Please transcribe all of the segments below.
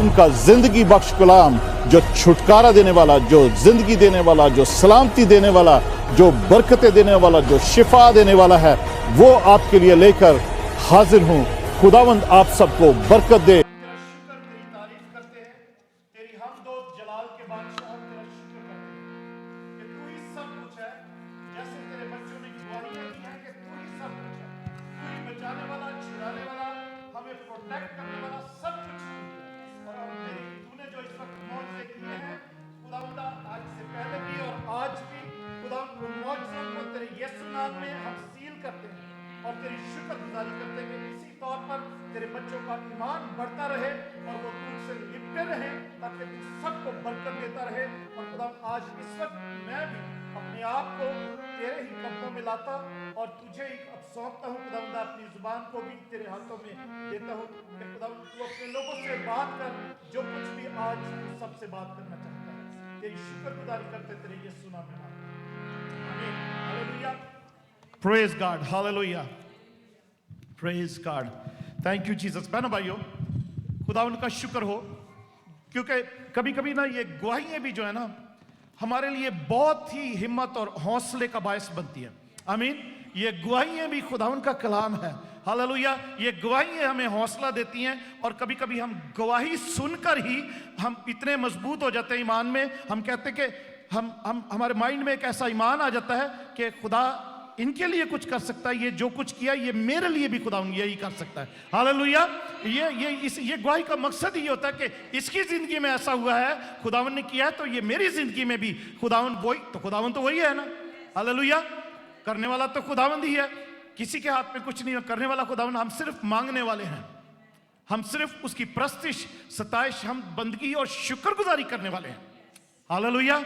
खुदावन का जिंदगी बख्श कलाम, जो छुटकारा देने वाला, जो जिंदगी देने वाला, जो सलामती देने वाला, जो बरकतें देने वाला, जो शिफा देने वाला है, वो आपके लिए लेकर हाजिर हूं। खुदावंद आप सबको बरकत दे। तेरा शुक्र, तेरी तारीफ करते हैं, तेरी हमदो जलाल के बादशाह हम तेरा शुक्र करते हैं कि तू ही सब कुछ है। जैसे तेरे बच्चों ने गवाहियां दी हैं कि तू ही सब कुछ है, तू ही बचाने वाला, छुड़ाने वाला, हमें प्रोटेक्ट करने वाला, सब कुछ तू है। और हम तेरी तूने जो इस वक्त मौजूद किए हैं खुदावंदा, आज से पहले भी और आज भी खुदावंद, उन मौजूदों को तेरे यीशु नाम में हम सील करते हैं और तेरी शुक्रगुजारी करते हैं कि इसी तौर पर तेरे बच्चों का ईमान बढ़ता रहे और वो तुझसे लिपटे रहे, ताकि तू सबको बरकत देता रहे। और खुदा आज इस वक्त मैं भी अपने आप को तेरे ही कदमों में लाता और तुझे ही अब सौंपता हूँ। खुदा अपनी जुबान को भी तेरे हाथों में देता हूँ कि खुदा तू अपने लोगों से बात कर, जो कुछ भी आज तू सबसे बात करना चाहता है। तेरी शुक्रगुजारी करते तेरे यीशु नाम में आमीन। Hallelujah, praise God, hallelujah, praise God, thank you Jesus. बहनों भाइयों, खुदा उनका शुक्र हो, क्योंकि कभी कभी ना ये गवाहियां भी जो है ना हमारे लिए बहुत ही हिम्मत और हौसले का बायस बनती है। आमीन। ये गवाहियां भी खुदावन का कलाम है। हालेलुया। ये गवाहियां हमें हौसला देती हैं और कभी कभी हम गवाही सुनकर ही हम इतने मजबूत हो जाते हैं ईमान में। हम कहते हैं कि हम हमारे माइंड में एक ऐसा ईमान आ जाता है कि खुदा इनके लिए कुछ कर सकता है, ये जो कुछ किया ये मेरे लिए भी खुदा यही कर सकता है। हालेलुया। ये गवाही का मकसद ही होता है कि इसकी जिंदगी में ऐसा हुआ है, खुदावन ने किया है, तो ये मेरी जिंदगी में भी खुदावन तो वही है ना। हालेलुया। करने वाला तो खुदावंद ही है, किसी के हाथ में कुछ नहीं है, करने वाला खुदावंद। हम सिर्फ मांगने वाले हैं, हम सिर्फ उसकी प्रस्तिश, सताइश, हम बंदगी और शुक्रगुजारी करने वाले हैं। Hallelujah,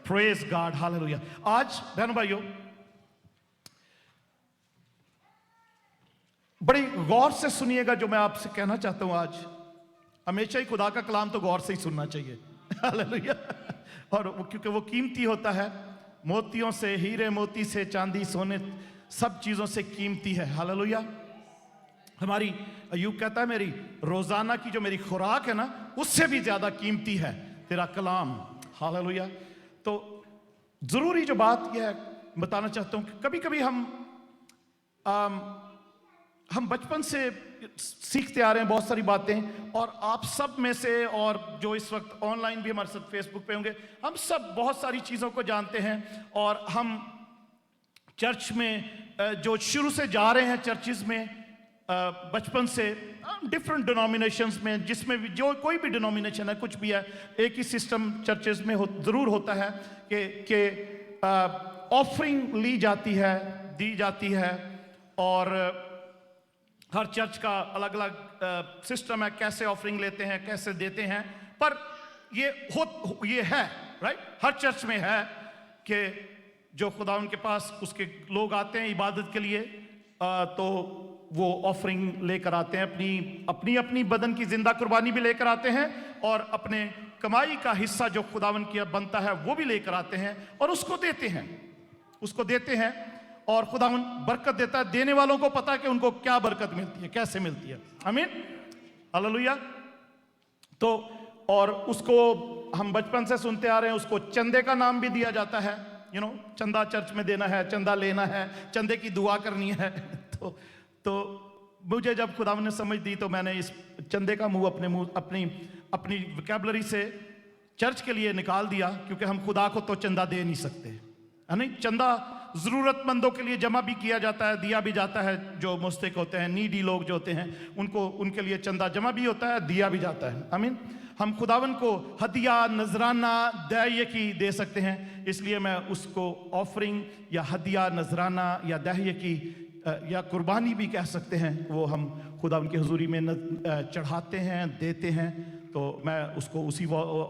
praise God, hallelujah. आज बहनों भाइयों बड़ी गौर से सुनिएगा जो मैं आपसे कहना चाहता हूं। आज हमेशा ही खुदा का कलाम तो गौर से ही सुनना चाहिए। हालेलुया। और क्योंकि वो कीमती होता है, मोतियों से, हीरे मोती से, चांदी सोने, सब चीजों से कीमती है। हालेलुया। हमारी अय्यूब कहता है मेरी रोजाना की जो मेरी खुराक है ना, उससे भी ज्यादा कीमती है तेरा कलाम। हालेलुया। तो जरूरी जो बात यह बताना चाहता हूं कि कभी कभी हम बचपन से सीखते आ रहे हैं बहुत सारी बातें, और आप सब में से, और जो इस वक्त ऑनलाइन भी हमारे साथ फेसबुक पे होंगे, हम सब बहुत सारी चीज़ों को जानते हैं। और हम चर्च में जो शुरू से जा रहे हैं, चर्चिज में बचपन से, डिफरेंट डिनोमिनेशंस में, जिसमें भी जो कोई भी डिनोमिनेशन है, कुछ भी है, एक ही सिस्टम चर्चेज में ज़रूर होता है कि ऑफरिंग ली जाती है, दी जाती है। और हर चर्च का अलग अलग सिस्टम है, कैसे ऑफरिंग लेते हैं, कैसे देते हैं। पर ये है राइट, हर चर्च में है कि जो खुदा उनके पास उसके लोग आते हैं इबादत के लिए, तो वो ऑफरिंग लेकर आते हैं, अपनी बदन की जिंदा कुर्बानी भी लेकर आते हैं, और अपने कमाई का हिस्सा जो खुदावन की बनता है वो भी लेकर आते हैं और उसको देते हैं। और खुदावन बरकत देता है। देने वालों को पता है कि उनको क्या बरकत मिलती है, कैसे मिलती है। आमीन, हालेलुया। तो और उसको हम बचपन से सुनते आ रहे हैं, उसको चंदे का नाम भी दिया जाता है। चंदा चर्च में देना है, चंदा लेना है, चंदे की दुआ करनी है। तो मुझे जब खुदावन ने समझ दी, तो मैंने इस चंदे का मुंह अपनी वोकैबुलरी से चर्च के लिए निकाल दिया, क्योंकि हम खुदा को तो चंदा दे नहीं सकते, है नहीं। चंदा जरूरतमंदों के लिए जमा भी किया जाता है, दिया भी जाता है। जो मुस्तहिक होते हैं, नीडी लोग जो होते हैं, उनके लिए चंदा जमा भी होता है, दिया भी जाता है। आमीन। हम खुदावन को हदिया, नजराना, दहिये की दे सकते हैं, इसलिए मैं उसको ऑफरिंग या हदिया, नजराना या दहिये की या कुर्बानी भी कह सकते हैं, वो हम खुदा उनकी हुजूरी में चढ़ाते हैं, देते हैं। तो मैं उसको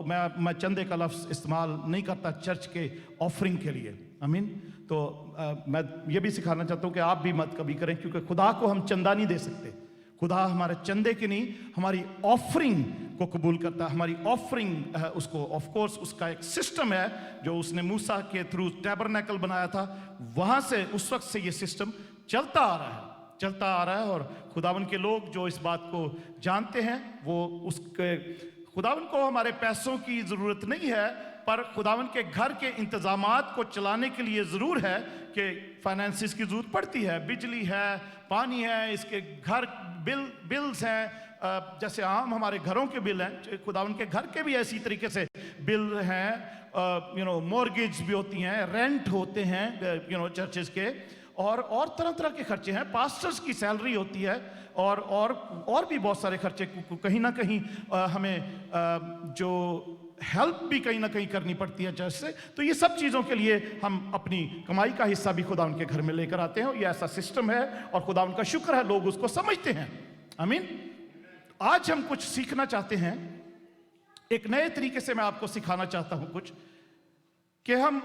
मैं चंदे का लफ्ज़ इस्तेमाल नहीं करता चर्च के ऑफरिंग के लिए। आमीन। तो मैं ये भी सिखाना चाहता हूँ कि आप भी मत कभी करें, क्योंकि खुदा को हम चंदा नहीं दे सकते। खुदा हमारे चंदे की नहीं, हमारी ऑफरिंग को कबूल करता है। हमारी ऑफरिंग उसको, ऑफ कोर्स उसका एक सिस्टम है जो उसने मूसा के थ्रू टैबरनेकल बनाया था, वहाँ से उस वक्त से ये सिस्टम चलता आ रहा है। और खुदावन के लोग जो इस बात को जानते हैं, वो उसके खुदावन को हमारे पैसों की ज़रूरत नहीं है, पर खुदावन के घर के इंतज़ामात को चलाने के लिए ज़रूर है कि फाइनेंसिस की ज़रूरत पड़ती है। बिजली है, पानी है, इसके घर बिल्स हैं, जैसे आम हमारे घरों के बिल हैं, खुदावन के घर के भी ऐसी तरीके से बिल हैं। मॉर्गेज भी होती हैं, रेंट होते हैं चर्चेस के, और तरह तरह के खर्चे हैं। पास्टर्स की सैलरी होती है, और भी बहुत सारे खर्चे कहीं ना कहीं हमें जो हेल्प भी कहीं ना कहीं करनी पड़ती है चर्च से। तो ये सब चीज़ों के लिए हम अपनी कमाई का हिस्सा भी खुदा उनके घर में लेकर आते हैं। ये ऐसा सिस्टम है और खुदा उनका शुक्र है, लोग उसको समझते हैं। आमीन। आज हम कुछ सीखना चाहते हैं, एक नए तरीके से मैं आपको सिखाना चाहता हूं कुछ, कि हम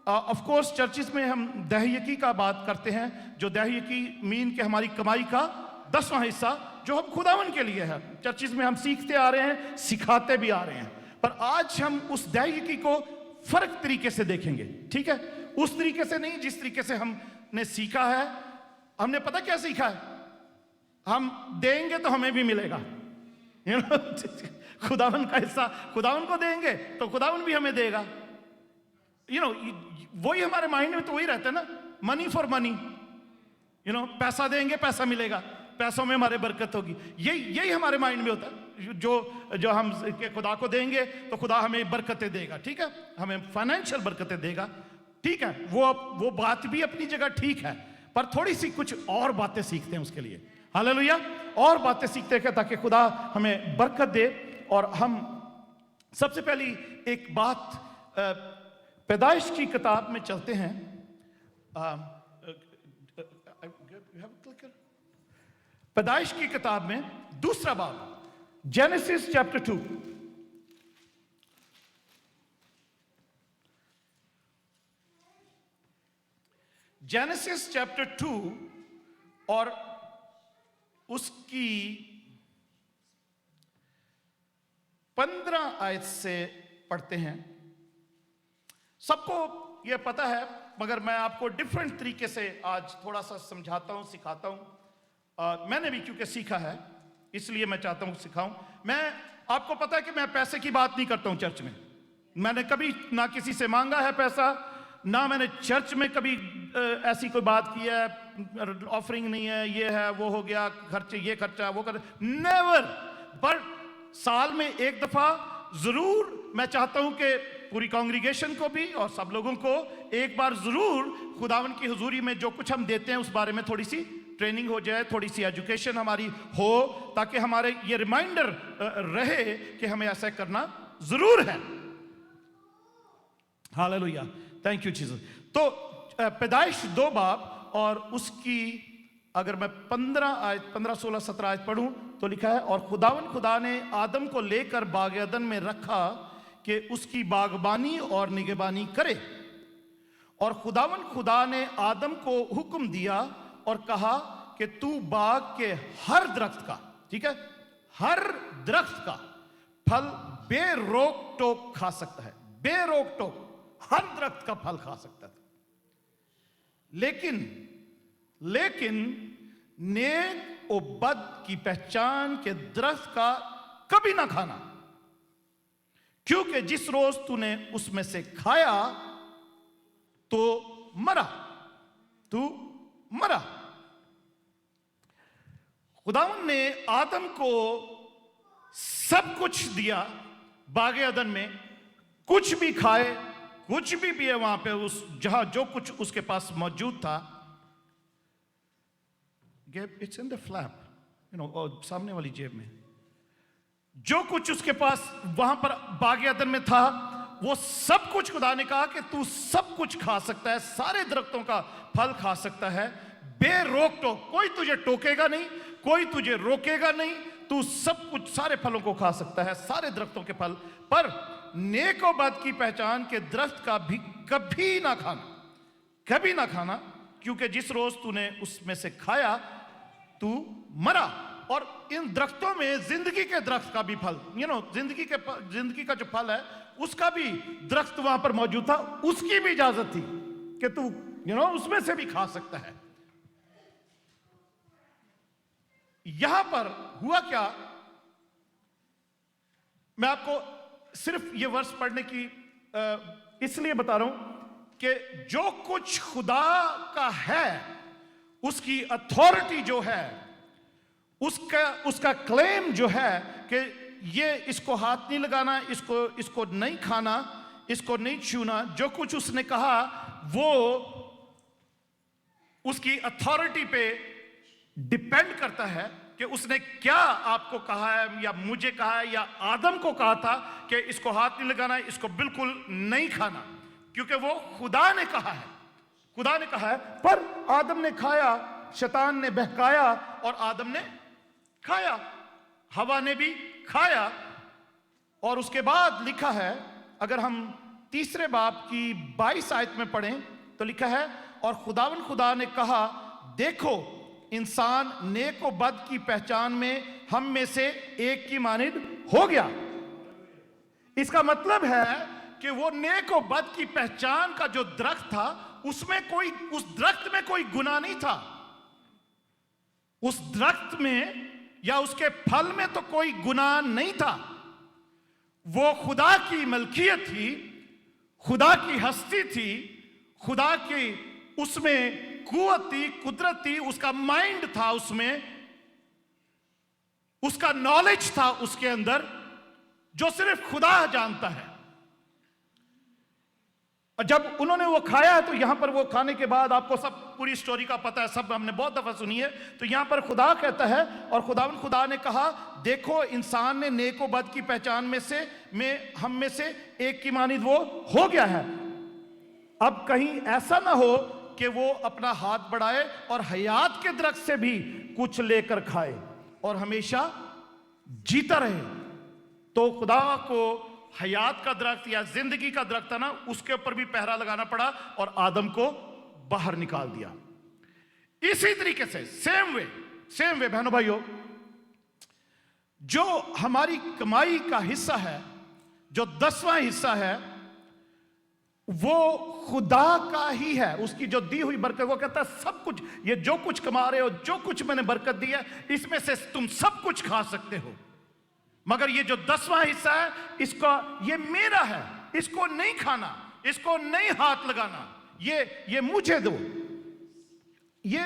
ऑफ कोर्स चर्चिस में हम दहयकी का बात करते हैं, जो दहयकी मीन के हमारी कमाई का 10वां हिस्सा जो हम खुदावन के लिए है। चर्चिस में हम सीखते आ रहे हैं, सिखाते भी आ रहे हैं, पर आज हम उस दहयकी को फर्क तरीके से देखेंगे। ठीक है, उस तरीके से नहीं जिस तरीके से हमने सीखा है। हमने पता क्या सीखा है, हम देंगे तो हमें भी मिलेगा। खुदावन का हिस्सा खुदावन को देंगे तो खुदावन भी हमें देगा। वही हमारे माइंड में तो वही रहता है ना, मनी फॉर मनी। पैसा देंगे पैसा मिलेगा, पैसों में हमारे बरकत होगी। यही हमारे माइंड में होता है। जो हम खुदा को देंगे तो खुदा हमें बरकतें देगा। ठीक है, हमें फाइनेंशियल बरकतें देगा। ठीक है, वो बात भी अपनी जगह ठीक है, पर थोड़ी सी कुछ और बातें सीखते हैं उसके लिए। हालेलुया। और बातें सीखते हैं ताकि खुदा हमें बरकत दे। और हम सबसे पहली एक बात पैदाइश की किताब में चलते हैं। पैदाइश की किताब में दूसरा बाब, जेनेसिस चैप्टर 2। जेनेसिस चैप्टर 2 और उसकी 15 आयत से पढ़ते हैं। सबको यह पता है, मगर मैं आपको डिफरेंट तरीके से आज थोड़ा सा समझाता हूं, सिखाता हूं। मैंने भी क्योंकि सीखा है इसलिए मैं चाहता हूं सिखाऊं। मैं आपको पता है कि मैं पैसे की बात नहीं करता हूं चर्च में। मैंने कभी ना किसी से मांगा है पैसा, ना मैंने चर्च में कभी ऐसी कोई बात की है, ऑफरिंग नहीं है, ये है, वो हो गया, खर्चे, ये खर्चा, वो कर, नेवर। पर साल में एक दफा जरूर मैं चाहता हूं कि पूरी कांग्रीगेशन को भी और सब लोगों को एक बार जरूर खुदावन की हुजूरी में जो कुछ हम देते हैं उस बारे में थोड़ी सी ट्रेनिंग हो जाए, थोड़ी सी एजुकेशन हमारी हो, ताकि हमारे ये रिमाइंडर रहे कि हमें ऐसा करना जरूर है। Hallelujah, thank you Jesus. तो पैदाइश 2 बाब और उसकी अगर मैं 15, 16, 17 आयत पढ़ूं तो लिखा है, और खुदा ने आदम को लेकर बाग अदन में रखा कि उसकी बागबानी और निगहबानी करे। और खुदा ने आदम को हुक्म दिया और कहा कि तू बाग के हर दरख्त का, ठीक है, हर दरख्त का फल बेरोक टोक खा सकता है। बेरोक टोक हर दरख्त का फल खा सकता था, लेकिन नेक और बद की पहचान के दरख्त का कभी ना खाना, क्योंकि जिस रोज तूने उसमें से खाया तो मरा। खुदावन ने आदम को सब कुछ दिया बागे अदन में, कुछ भी खाए, कुछ भी पिए वहां पे, उस जहां जो कुछ उसके पास मौजूद था। इट्स इन द फ्लैप, और सामने वाली जेब में जो कुछ उसके पास वहां पर बागे अदन में था, वो सब कुछ खुदा ने कहा कि तू सब कुछ खा सकता है, सारे दरख्तों का फल खा सकता है, बेरोक टोक। कोई तुझे टोकेगा नहीं, कोई तुझे रोकेगा नहीं, तू सब कुछ, सारे फलों को खा सकता है, सारे दरख्तों के फल। पर नेक और बद की पहचान के दरख्त का भी कभी ना खाना, क्योंकि जिस रोज तूने उसमें से खाया तू मरा। और इन दरख्तों में जिंदगी के दरख्त का भी फल, जिंदगी का जो फल है उसका भी दरख्त वहां पर मौजूद था, उसकी भी इजाजत थी कि तू उसमें से भी खा सकता है। यहां पर हुआ क्या, मैं आपको सिर्फ ये वर्ष पढ़ने की इसलिए बता रहा हूं कि जो कुछ खुदा का है उसकी अथॉरिटी जो है, उसका क्लेम जो है कि ये इसको हाथ नहीं लगाना, इसको नहीं खाना, इसको नहीं छूना, जो कुछ उसने कहा वो उसकी अथॉरिटी पे डिपेंड करता है कि उसने क्या आपको कहा है, या मुझे कहा है, या आदम को कहा था कि इसको हाथ नहीं लगाना, इसको बिल्कुल नहीं खाना, क्योंकि वो खुदा ने कहा है। खुदा ने कहा है, पर आदम ने खाया, शैतान ने बहकाया और आदम ने खाया, हवा ने भी खाया। और उसके बाद लिखा है, अगर हम तीसरे बाब की 22 आयत में पढ़ें तो लिखा है, और खुदा ने कहा, देखो इंसान नेक और बद की पहचान में हम में से एक की मानिद हो गया। इसका मतलब है कि वो नेक और बद की पहचान का जो दरख्त था, उस दरख्त में कोई गुनाह नहीं था। उस दरख्त में या उसके फल में तो कोई गुनाह नहीं था। वो खुदा की मलकियत थी, खुदा की हस्ती थी, खुदा की उसमें कुव्वत थी, कुदरत थी, उसका माइंड था, उसमें उसका नॉलेज था उसके अंदर, जो सिर्फ खुदा जानता है। और जब उन्होंने वो खाया, तो यहां पर वो खाने के बाद आपको सब पूरी स्टोरी का पता है, सब हमने बहुत दफा सुनी है। तो यहां पर खुदा कहता है, और खुदा ने कहा, देखो इंसान ने नेक और बद की पहचान में हम में से एक की मानिद वो हो गया है। अब कहीं ऐसा ना हो कि वो अपना हाथ बढ़ाए और हयात के दरख्त से भी कुछ लेकर खाए और हमेशा जीता रहे। तो खुदा को हयात का दरख्त या जिंदगी का दरख्त था ना, उसके ऊपर भी पहरा लगाना पड़ा और आदम को बाहर निकाल दिया। इसी तरीके से सेम वे बहनों भाइयों, जो हमारी कमाई का हिस्सा है, जो 10वां हिस्सा है, वो खुदा का ही है। उसकी जो दी हुई बरकत, वो कहता है सब कुछ, ये जो कुछ कमा रहे हो, जो कुछ मैंने बरकत दी है, इसमें से तुम सब कुछ खा सकते हो, मगर ये जो 10वां हिस्सा है, इसका ये मेरा है, इसको नहीं खाना, इसको नहीं हाथ लगाना, ये मुझे दो। ये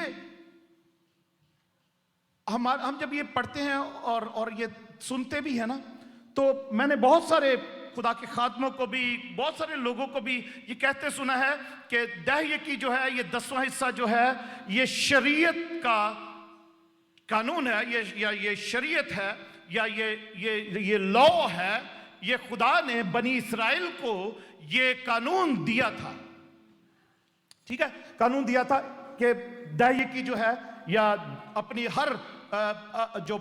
हम जब ये पढ़ते हैं और ये सुनते भी है ना, तो मैंने बहुत सारे खुदा के खादमों को भी, बहुत सारे लोगों को भी ये कहते सुना है कि दहये की जो है, ये 10वां हिस्सा जो है, ये शरीयत का कानून है, ये शरीयत है, या ये लॉ है, ये खुदा ने बनी इस्राएल को ये कानून दिया था। ठीक है, कानून दिया था कि दहये की जो है, या अपनी हर जो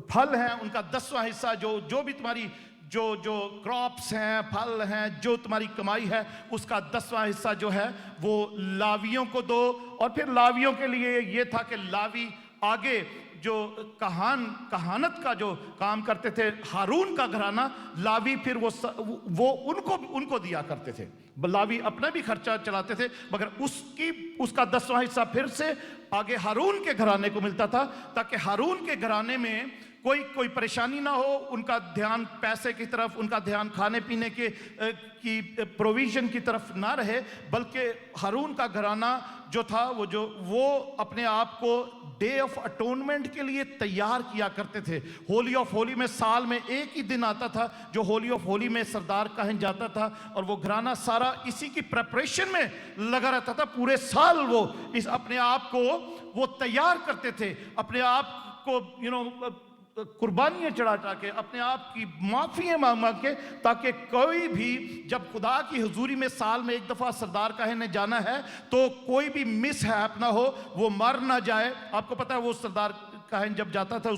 फल हैं उनका 10वां हिस्सा, जो भी तुम्हारी जो क्रॉप्स हैं, फल हैं, जो तुम्हारी कमाई है, उसका 10वां हिस्सा जो है वो लावियों को दो। और फिर लावियों के लिए ये था कि लावी आगे जो कहानत का जो काम करते थे, हारून का घराना, लावी फिर वो उनको दिया करते थे। लावी अपना भी खर्चा चलाते थे, मगर उसका 10वां हिस्सा फिर से आगे हारून के घराने को मिलता था, ताकि हारून के घराने में कोई परेशानी ना हो, उनका ध्यान पैसे की तरफ, उनका ध्यान खाने पीने की प्रोविजन की तरफ ना रहे, बल्कि हारून का घराना जो था, वो अपने आप को डे ऑफ अटोनमेंट के लिए तैयार किया करते थे। होली ऑफ होली में साल में एक ही दिन आता था, जो होली ऑफ होली में सरदार काहिन जाता था, और वो घराना सारा इसी की प्रेपरेशन में लगा रहता था। पूरे साल वो इस अपने आप को वो तैयार करते थे, अपने आप को कुर्बानियां चढ़ा के, अपने आप की माफियां मांग के, ताकि कोई भी जब खुदा की हुजूरी में साल में एक दफा सरदार काहिन ने जाना है, तो कोई भी मिस हैप ना हो, वो मर ना जाए। आपको पता है वो सरदार काहिन जब जाता था,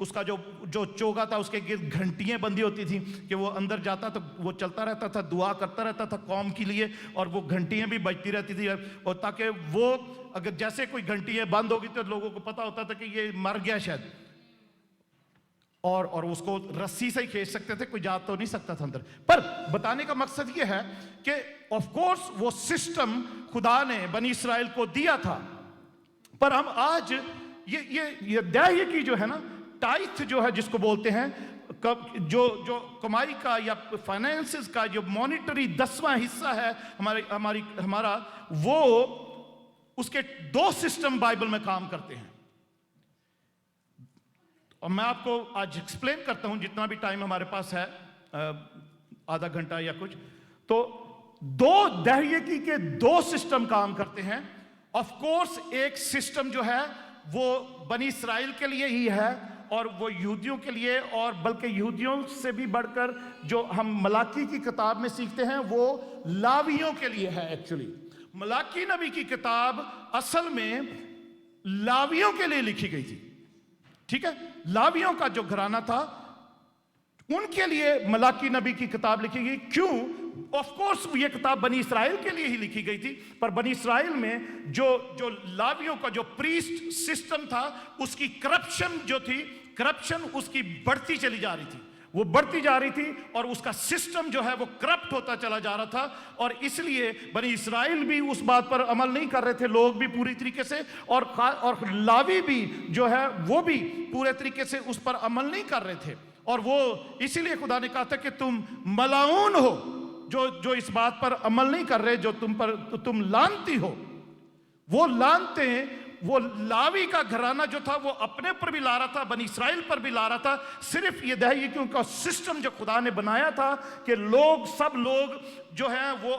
उसका जो चोगा था, उसके गिर्द घंटियां बंधी होती थी कि वो अंदर जाता तो वो चलता रहता था, दुआ करता रहता था कौम के लिए, और वो घंटियां भी बजती रहती थी, और ताकि वो अगर जैसे कोई घंटियां बंद होगी तो लोगों को पता होता था कि ये मर गया शायद, और उसको रस्सी से ही खींच सकते थे, कोई जा तो नहीं सकता था अंदर। पर बताने का मकसद यह है कि ऑफ कोर्स वो सिस्टम खुदा ने बनी इस्राएल को दिया था, पर हम आज ये दहये की जो है ना, टाइथ जो है जिसको बोलते हैं, जो जो कमाई का या फाइनेंसेस का जो मॉनिटरी 10वां हिस्सा है हमारा, वो उसके 2 सिस्टम बाइबल में काम करते हैं। और मैं आपको आज एक्सप्लेन करता हूं जितना भी टाइम हमारे पास है, आधा घंटा या कुछ। तो 2 दहयकी के 2 सिस्टम काम करते हैं। ऑफ कोर्स एक सिस्टम जो है वो बनी इस्राएल के लिए ही है, और वो यहूदियों के लिए, और बल्कि यहूदियों से भी बढ़कर जो हम मलाकी की किताब में सीखते हैं वो लावियों के लिए है। एक्चुअली मलाकी नबी की किताब असल में लावियों के लिए लिखी गई थी, ठीक है। लावियों का जो घराना था उनके लिए मलाकी नबी की किताब लिखी गई। क्यों? ऑफ कोर्स ये किताब बनी इस्राएल के लिए ही लिखी गई थी, पर बनी इस्राएल में जो लावियों का जो प्रीस्ट सिस्टम था उसकी करप्शन जो थी, करप्शन उसकी बढ़ती चली जा रही थी, वो बढ़ती जा रही थी, और उसका सिस्टम जो है वो करप्ट होता चला जा रहा था। और इसलिए बनी इस्राएल भी उस बात पर अमल नहीं कर रहे थे, लोग भी पूरी तरीके से, और लावी भी जो है वो भी पूरे तरीके से उस पर अमल नहीं कर रहे थे। और वो इसीलिए खुदा ने कहा था कि तुम मलाऊन हो, जो इस बात पर अमल नहीं कर रहे, जो तुम लानती हो। वो लानते हैं, वो लावी का घराना जो था वो अपने पर भी ला रहा था, बनी इस्राएल पर भी ला रहा था। सिर्फ ये दहयकियों का सिस्टम जो खुदा ने बनाया था कि सब लोग जो है वो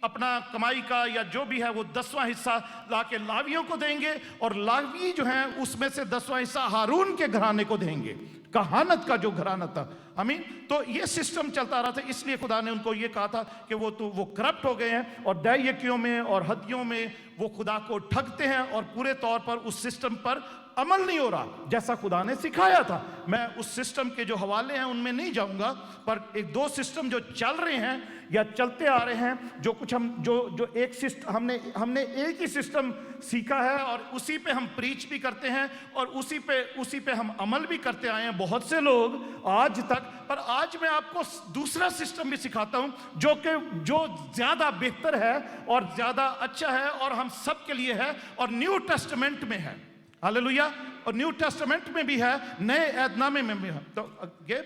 अपना कमाई का या जो भी है वो 10वां हिस्सा लाके लावियों को देंगे, और लावी जो है उसमें से 10वां हिस्सा हारून के घराने को देंगे, कहानत का जो घराना था। आमीन। तो ये सिस्टम चलता रहा था, इसलिए खुदा ने उनको ये कहा था कि वो करप्ट हो गए हैं, और दहयकियों में और हदियों में वो खुदा को ठगते हैं, और पूरे तौर पर उस सिस्टम पर अमल नहीं हो रहा जैसा खुदा ने सिखाया था। मैं उस सिस्टम के जो हवाले हैं उनमें नहीं जाऊंगा, पर 2 सिस्टम जो चल रहे हैं या चलते आ रहे हैं, जो कुछ हम जो एक सिस्टम हमने एक ही सिस्टम सीखा है, और उसी पे हम प्रीच भी करते हैं, और उसी पे हम अमल भी करते आए हैं बहुत से लोग आज तक। पर आज मैं आपको दूसरा सिस्टम भी सिखाता हूं जो ज्यादा बेहतर है और ज्यादा अच्छा है, और हम सब के लिए है, और न्यू टेस्टामेंट में है। हालेलुया। और न्यू टेस्टामेंट में भी है, नए ऐदनामे में भी है। तो ये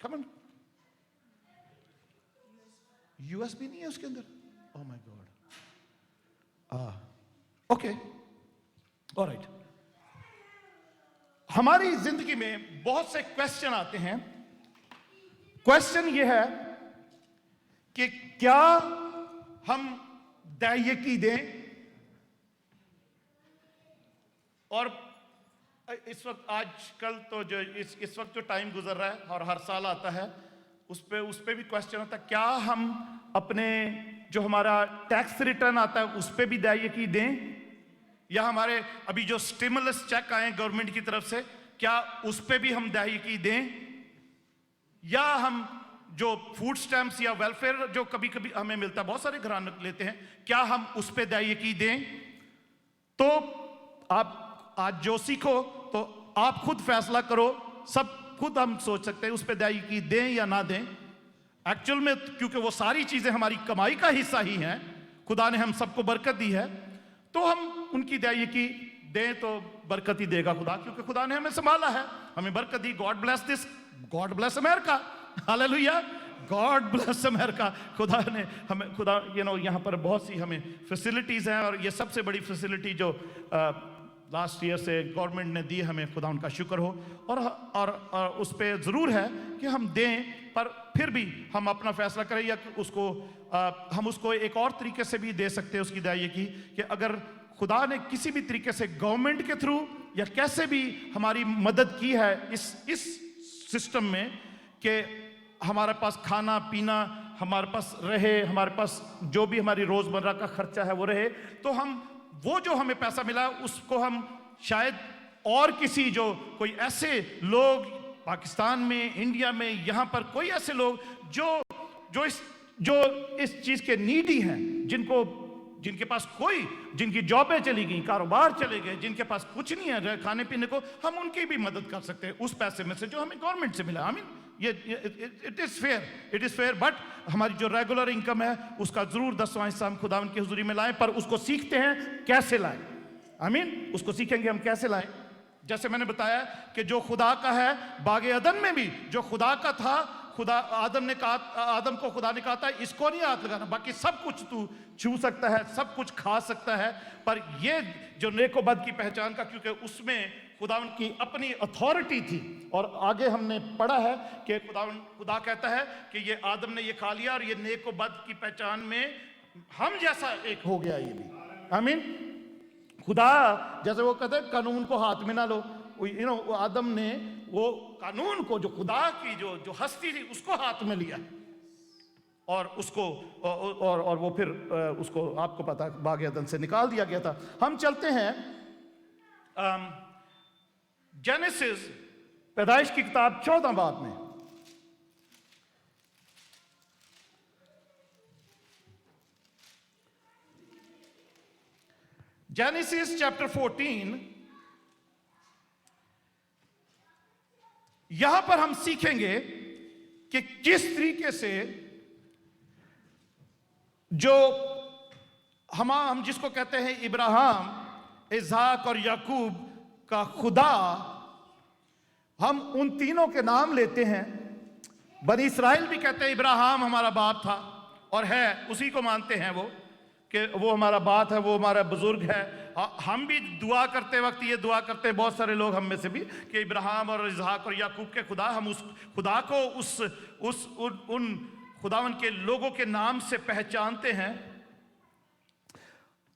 कम ऑन, यूएसबी नहीं है उसके अंदर? Oh my God. Okay, alright. हमारी जिंदगी में बहुत से क्वेश्चन आते हैं। क्वेश्चन ये है कि क्या हम दहयकी दें? और इस वक्त आजकल तो जो इस वक्त जो टाइम गुजर रहा है और हर साल आता है, उस पे भी क्वेश्चन आता है, क्या हम अपने जो हमारा टैक्स रिटर्न आता है उस पे भी दहयकी दें, या हमारे अभी जो स्टिमुलस चेक आए गवर्नमेंट की तरफ से, क्या उस पे भी हम दहयकी दें, या हम जो फूड स्टैम्प्स या वेलफेयर जो कभी कभी हमें मिलता है, बहुत सारे घराने लेते हैं, क्या हम उस पे दहयकी दें? तो आप आज जो सीखो तो आप खुद फैसला करो, सब खुद हम सोच सकते हैं उस पे दहयकी दें या ना दें। एक्चुअल में क्योंकि वो सारी चीजें हमारी कमाई का हिस्सा ही हैं, खुदा ने हम सबको बरकत दी है, तो हम उनकी दहयकी दें तो बरकत ही देगा खुदा, क्योंकि खुदा ने हमें संभाला है, हमें बरकत दी। God bless this, God bless America. Hallelujah, God bless America. खुदा ने हमें, खुदा यहाँ पर बहुत सी हमें फैसिलिटीज हैं, और ये सबसे बड़ी फैसिलिटी जो लास्ट ईयर से गवर्नमेंट ने दी हमें, खुदा उनका शुक्र हो। और उस पर ज़रूर है कि हम दें, पर फिर भी हम अपना फैसला करें, या हम उसको एक और तरीके से भी दे सकते हैं उसकी दहयकी, कि अगर खुदा ने किसी भी तरीके से गवर्नमेंट के थ्रू या कैसे भी हमारी मदद की है इस सिस्टम में, कि हमारे पास खाना पीना हमारे पास रहे, हमारे पास जो भी हमारी रोज़मर्रा का खर्चा है वो रहे, तो हम वो जो हमें पैसा मिला उसको हम शायद और किसी जो कोई ऐसे लोग पाकिस्तान में, इंडिया में, यहाँ पर कोई ऐसे लोग जो इस चीज़ के नीडी हैं, जिनके पास जिनकी जॉबें चली गई, कारोबार चले गए, जिनके पास कुछ नहीं है खाने पीने को, हम उनकी भी मदद कर सकते हैं उस पैसे में से जो हमें गवर्नमेंट से मिला। I mean it is fair, but हमारी जो रेगुलर इनकम है उसका जरूर 10वां हिस्सा हम खुदा की हुजूरी में लाएं, पर उसको सीखते हैं कैसे लाएं। आई मीन उसको सीखेंगे हम कैसे लाएं जैसे मैंने बताया कि जो खुदा का है, बागे अदन में भी जो खुदा का था, खुदा आदम को खुदा ने कहा था इसको नहीं हाथ लगाना, बाकी सब कुछ तू छू सकता है, सब कुछ खा सकता है, पर ये जो नेको बद की पहचान का, क्योंकि उसमें खुदावन की अपनी अथॉरिटी थी। और आगे हमने पढ़ा है कि खुदा कहता है कि ये आदम ने ये खा लिया और ये नेको बद की पहचान में हम जैसा एक हो गया ये भी। आमीन। खुदा जैसे वो कहते हैं कानून को हाथ में ना लो, आदम ने वो कानून को, जो खुदा की जो हस्ती थी उसको हाथ में लिया और उसको और वो फिर उसको आपको पता है बागे अदन से निकाल दिया गया था। हम चलते हैं जेनेसिस, पैदाइश की किताब 14 बाब में। जेनेसिस चैप्टर 14, यहां पर हम सीखेंगे कि किस तरीके से जो हम जिसको कहते हैं इब्राहिम, इसहाक और याकूब का खुदा, हम उन तीनों के नाम लेते हैं। बनी इस्राइल भी कहते हैं इब्राहिम हमारा बाप था और है, उसी को मानते हैं वो कि वो हमारा बाप है, वो हमारा बुजुर्ग है। हम भी दुआ करते वक्त ये दुआ करते हैं, बहुत सारे लोग हम में से भी, कि इब्राहिम और इसहाक और याकूब के खुदा, हम उस खुदा को उन खुदावन के लोगों के नाम से पहचानते हैं।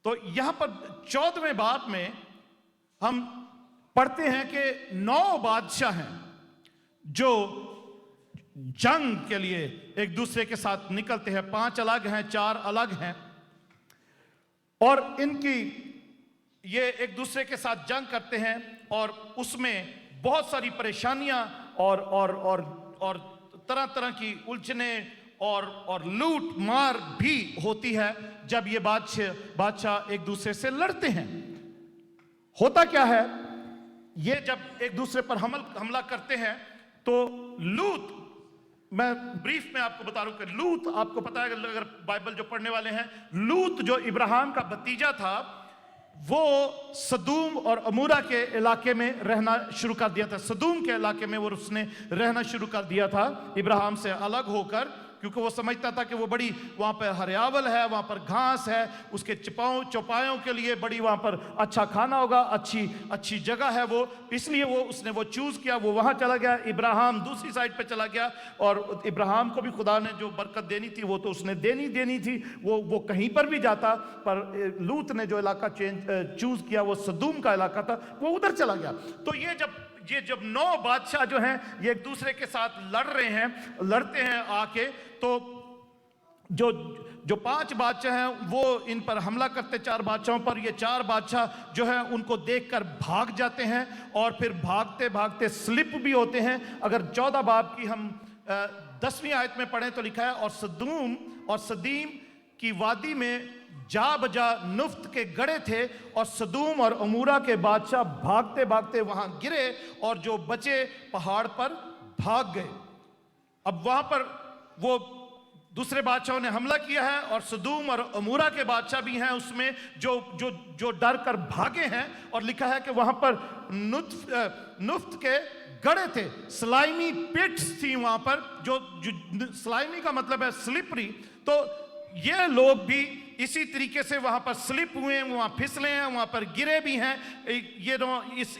तो यहां पर 14वें बाब में हम पढ़ते हैं कि 9 बादशाह हैं जो जंग के लिए एक दूसरे के साथ निकलते हैं। 5 अलग हैं, 4 अलग हैं, और इनकी ये एक दूसरे के साथ जंग करते हैं और उसमें बहुत सारी परेशानियां और तरह तरह की उलझने और लूट मार भी होती है जब ये बादशाह एक दूसरे से लड़ते हैं। होता क्या है, ये जब एक दूसरे पर हमला करते हैं तो लूत, मैं ब्रीफ में आपको बता रहा हूं कि लूत, आपको पता है अगर बाइबल जो पढ़ने वाले हैं, लूत जो इब्राहिम का भतीजा था, वो सदूम और अमूरा के इलाके में रहना शुरू कर दिया था। सदूम के इलाके में वो उसने रहना शुरू कर दिया था इब्राहिम से अलग होकर, क्योंकि वो समझता था कि वो बड़ी वहाँ पर हरियावल है, वहाँ पर घास है, उसके चौपायों के लिए बड़ी वहाँ पर अच्छा खाना होगा, अच्छी जगह है वो, इसलिए उसने वो चूज़ किया, वो वहाँ चला गया। इब्राहिम दूसरी साइड पे चला गया और इब्राहिम को भी खुदा ने जो बरकत देनी थी वो तो उसने देनी थी, वो कहीं पर भी जाता, पर लूत ने जो इलाका चूज़ किया वो सदूम का इलाका था, वो उधर चला गया। तो ये जब 9 बादशाह जो हैं ये एक दूसरे के साथ लड़ते हैं आके, तो जो 5 बादशाह हैं वो इन पर हमला करते 4 बादशाहों पर। ये 4 बादशाह जो है उनको देखकर भाग जाते हैं और फिर भागते भागते स्लिप भी होते हैं। अगर 14 बाब की हम 10वीं आयत में पढ़ें तो लिखा है, और सदूम और सदीम की वादी में जा बजा नुफ्त के गड़े थे, और सदूम और अमूरा के बादशाह भागते भागते वहां गिरे और जो बचे पहाड़ पर भाग गए। अब वहां पर वो दूसरे बादशाहों ने हमला किया है और सदूम और अमूरा के बादशाह भी हैं उसमें जो डर कर भागे हैं, और लिखा है कि वहां पर नुफ्त के गड़े थे, स्लाइमी पिट्स थी वहां पर, जो स्लाइमी का मतलब है स्लिपरी। तो ये लोग भी इसी तरीके से वहां पर स्लिप हुए हैं, वहां फिसले हैं, वहां पर गिरे भी हैं। ये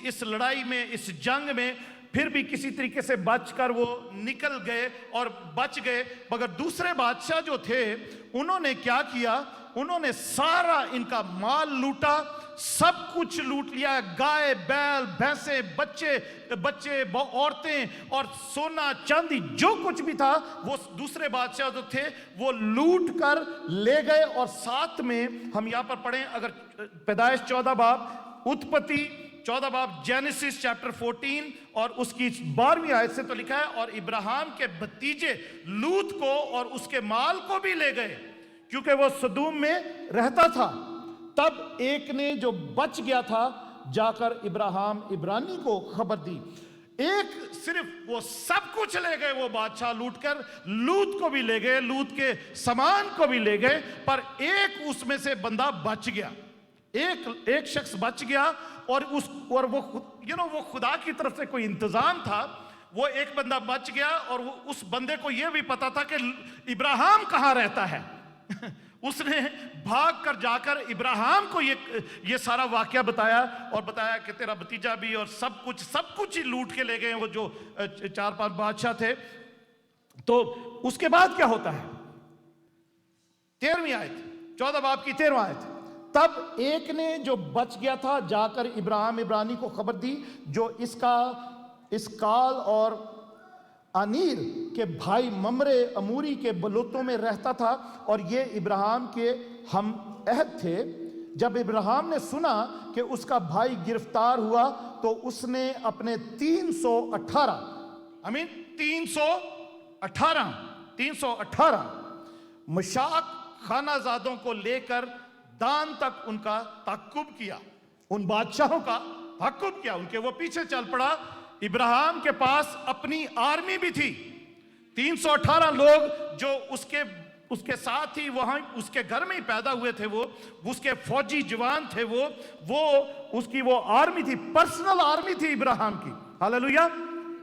इस लड़ाई में, इस जंग में फिर भी किसी तरीके से बचकर वो निकल गए और बच गए। मगर दूसरे बादशाह जो थे उन्होंने क्या किया, उन्होंने सारा इनका माल लूटा, सब कुछ लूट लिया, गाय बैल भैंसे बच्चे औरतें और सोना चांदी जो कुछ भी था वो दूसरे बादशाह जो थे वो लूट कर ले गए। और साथ में हम यहां पर पढ़ें, अगर पैदाइश 14 बाब, उत्पत्ति 14 बाब, जेनेसिस चैप्टर 14 और उसकी 12वीं आयत से तो लिखा है, और इब्राहिम के भतीजे लूत को और उसके माल को भी ले गए, क्योंकि वो सदूम में रहता था। तब एक ने जो बच गया था जाकर इब्राहिम इब्रानी को खबर दी। एक सिर्फ वो सब कुछ ले गए वो बादशाह लूटकर, लूत को भी ले गए, लूत के सामान को भी ले गए, पर एक उसमें से बंदा बच गया। एक शख्स बच गया, और वो खुदा की तरफ से कोई इंतजाम था। वो एक बंदा बच गया, और वो उस बंदे को यह भी पता था कि इब्राहिम कहां रहता है। उसने भाग कर जाकर इब्राहिम को ये सारा वाकया बताया, और बताया कि तेरा भतीजा भी, और सब कुछ ही लूट के ले गए वो जो 4-5 बादशाह थे। तो उसके बाद क्या होता है, 13वीं आयत, 14 बाब की 13वीं आयत। तब एक ने जो बच गया था जाकर इब्राहिम इब्रानी को खबर दी, जो इसकाल और अनीर के भाई ममरे अमूरी के बलूतों में रहता था, और ये इब्राहिम के हम अहद थे। जब इब्राहिम ने सुना कि उसका भाई गिरफ्तार हुआ, तो उसने अपने 318 मशाक खानाजादों को लेकर दान तक उनका ताक्कुब किया, उन बादशाहों का ताक्कुब किया, उनके वो पीछे चल पड़ा। इब्राहिम के पास अपनी आर्मी भी थी, 318 लोग जो उसके साथ ही वहां उसके घर में ही पैदा हुए थे, वो उसके फौजी जवान थे, वो उसकी वो आर्मी थी, पर्सनल आर्मी थी इब्राहिम की। हालेलुया,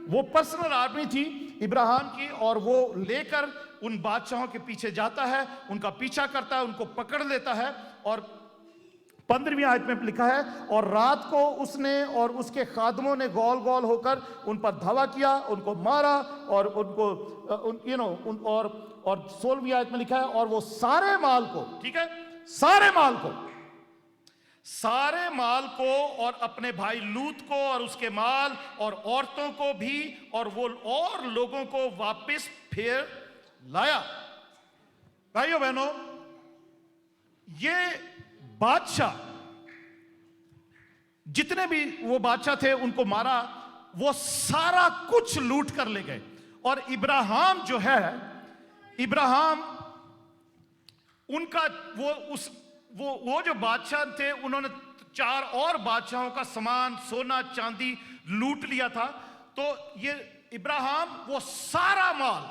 वो पर्सनल आर्मी थी इब्राहिम की, और वो लेकर उन बादशाहों के पीछे जाता है, उनका पीछा करता है, उनको पकड़ लेता है। और 15वीं आयत में लिखा है, और रात को उसने और उसके खादमों ने गोल गोल होकर उन पर धावा किया, उनको मारा, और उनको और 16वीं आयत में लिखा है, और वो सारे माल को, ठीक है, सारे माल को और अपने भाई लूत को और उसके माल और औरतों को भी और वो और लोगों को वापस फेर लाया। भाइयों बहनों, ये बादशाह, जितने भी वो बादशाह थे उनको मारा, वो सारा कुछ लूट कर ले गए। और इब्राहिम जो है, इब्राहिम उनका वो जो बादशाह थे, उन्होंने 4 और बादशाहों का सामान, सोना चांदी लूट लिया था। तो ये इब्राहिम वो सारा माल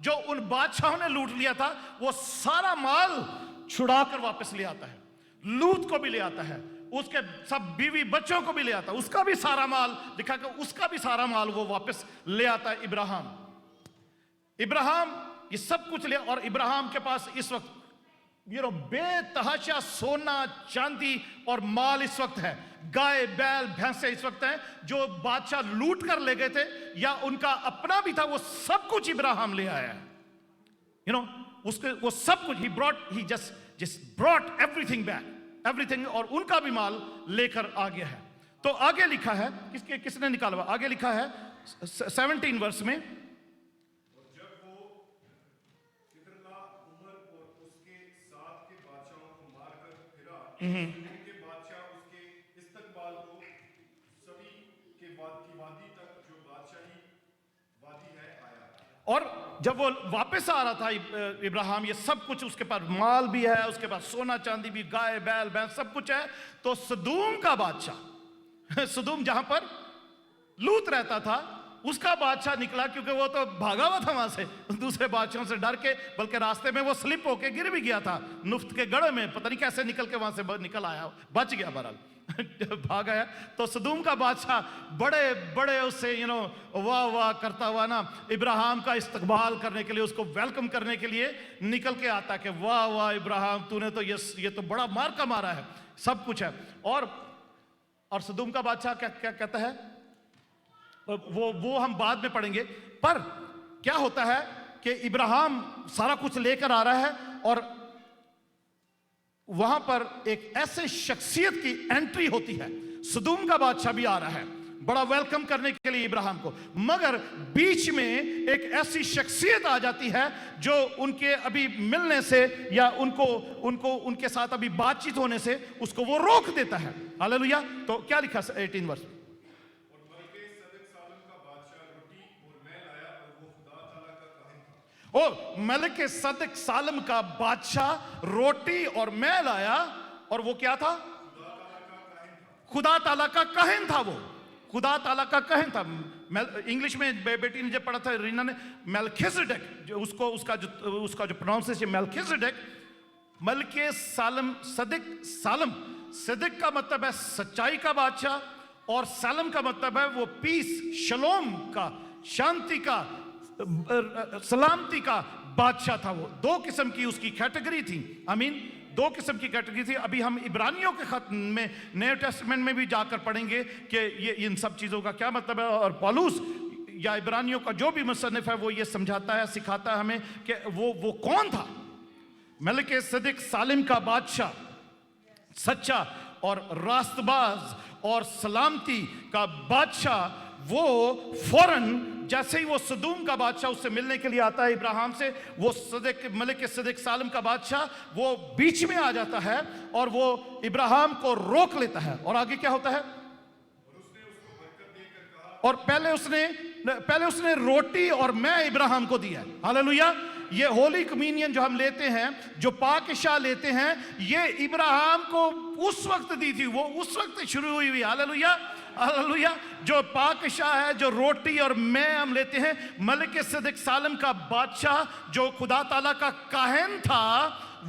जो उन बादशाहों ने लूट लिया था, वो सारा माल छुड़ा कर वापस ले आता है। लूत को भी ले आता है, उसके सब बीवी बच्चों को भी ले आता है, उसका भी सारा माल दिखा कर उसका भी सारा माल वो वापस ले आता है इब्राहिम ये सब कुछ ले। और इब्राहिम के पास इस वक्त बेतहाशा सोना चांदी और माल इस वक्त है, गाय बैल भैंसे इस वक्त हैं, जो बादशाह लूट कर ले गए थे या उनका अपना भी था, वो सब कुछ इब्राहिम ले आया है। उसके वो सब कुछ ही just brought everything back, everything, और उनका भी माल लेकर आ गया है। तो आगे लिखा है, किसने निकाला, आगे लिखा है 17 वर्ष में, उनके बादशाह उसके इस्तकबाल को सभी के की वादी तक जो बादशाही वादी है आया। और जब वो वापस आ रहा था इब्राहिम, ये सब कुछ उसके पास माल भी है, उसके पास सोना चांदी भी, गाय बैल भैंस सब कुछ है। तो सदूम का बादशाह, सदूम जहां पर लूत रहता था, उसका बादशाह निकला, क्योंकि वो तो भागा हुआ था वहां से दूसरे बादशाहों से डर के, बल्कि रास्ते में वो स्लिप होके गिर भी गया था नुफ्त के गढ़ में, पता नहीं कैसे निकल के वहां से निकल आया, बच गया बहरहाल भाग आया। तो सदूम का बादशाह बड़े बड़े उससे वाह वाह करता हुआ ना इब्राहिम का इस्तकबाल करने के लिए, उसको वेलकम करने के लिए निकल के आता कि वाह वाह इब्राहिम, तूने तो ये तो बड़ा मार का मारा है, सब कुछ है। और सदूम का बादशाह क्या क्या कहता है, वो हम बाद में पढ़ेंगे। पर क्या होता है कि इब्राहिम सारा कुछ लेकर आ रहा है, और वहां पर एक ऐसे शख्सियत की एंट्री होती है, सदूम का बादशाह भी आ रहा है बड़ा वेलकम करने के लिए इब्राहिम को, मगर बीच में एक ऐसी शख्सियत आ जाती है जो उनके अभी मिलने से या उनके साथ अभी बातचीत होने से उसको वो रोक देता है। हालेलुया। तो क्या लिखा 18 वर्ष, मलके सदक सालम का बादशाह रोटी और मैं लाया, और वो क्या था, खुदा ताला का कहन था, वो खुदा ताला का कहन था। इंग्लिश में बेटी ने जब पढ़ा था रीना ने, मेल्किसेडेक, जो उसका जो प्रोनाउंसिएशन मेल्किसेडेक, मलके सालम सदक सालम, सिद्दीक का मतलब है सच्चाई का बादशाह, और सलम का मतलब है वो पीस, शलोम का, शांति का, सलामती का बादशाह था। वो दो किस्म की उसकी कैटेगरी थी। आमीन, दो किस्म की कैटेगरी थी। अभी हम इब्रानियों के खत में, नए टेस्टमेंट में भी जाकर पढ़ेंगे कि ये इन सब चीज़ों का क्या मतलब है। और पौलुस या इब्रानियों का जो भी मुसन्निफ है वो ये समझाता है, सिखाता है हमें कि वो कौन था। मलिक सिद्दीक सालिम का बादशाह, सच्चा और रास्तबाज और सलामती का बादशाह, वो फौरन जैसे ही वो सदूम का बादशाह उससे मिलने के लिए आता है इब्राहिम से, वो सिद्दीक, मलिक सिद्दीक सालिम का बादशाह वो बीच में आ जाता है और वो इब्राहिम को रोक लेता है। और आगे क्या होता है? और पहले उसने रोटी और मैं इब्राहिम को दिया। हालेलुया। ये होली कम्युनियन जो हम लेते हैं, जो पाकशाह लेते हैं, ये इब्राहिम को उस वक्त दी थी, वो उस वक्त शुरू हुई। Hallelujah, hallelujah. जो पाकशाह है, जो रोटी और मैं हम लेते हैं, मलिक सिद्दीक सालिम का बादशाह जो खुदा ताला का काहिन था,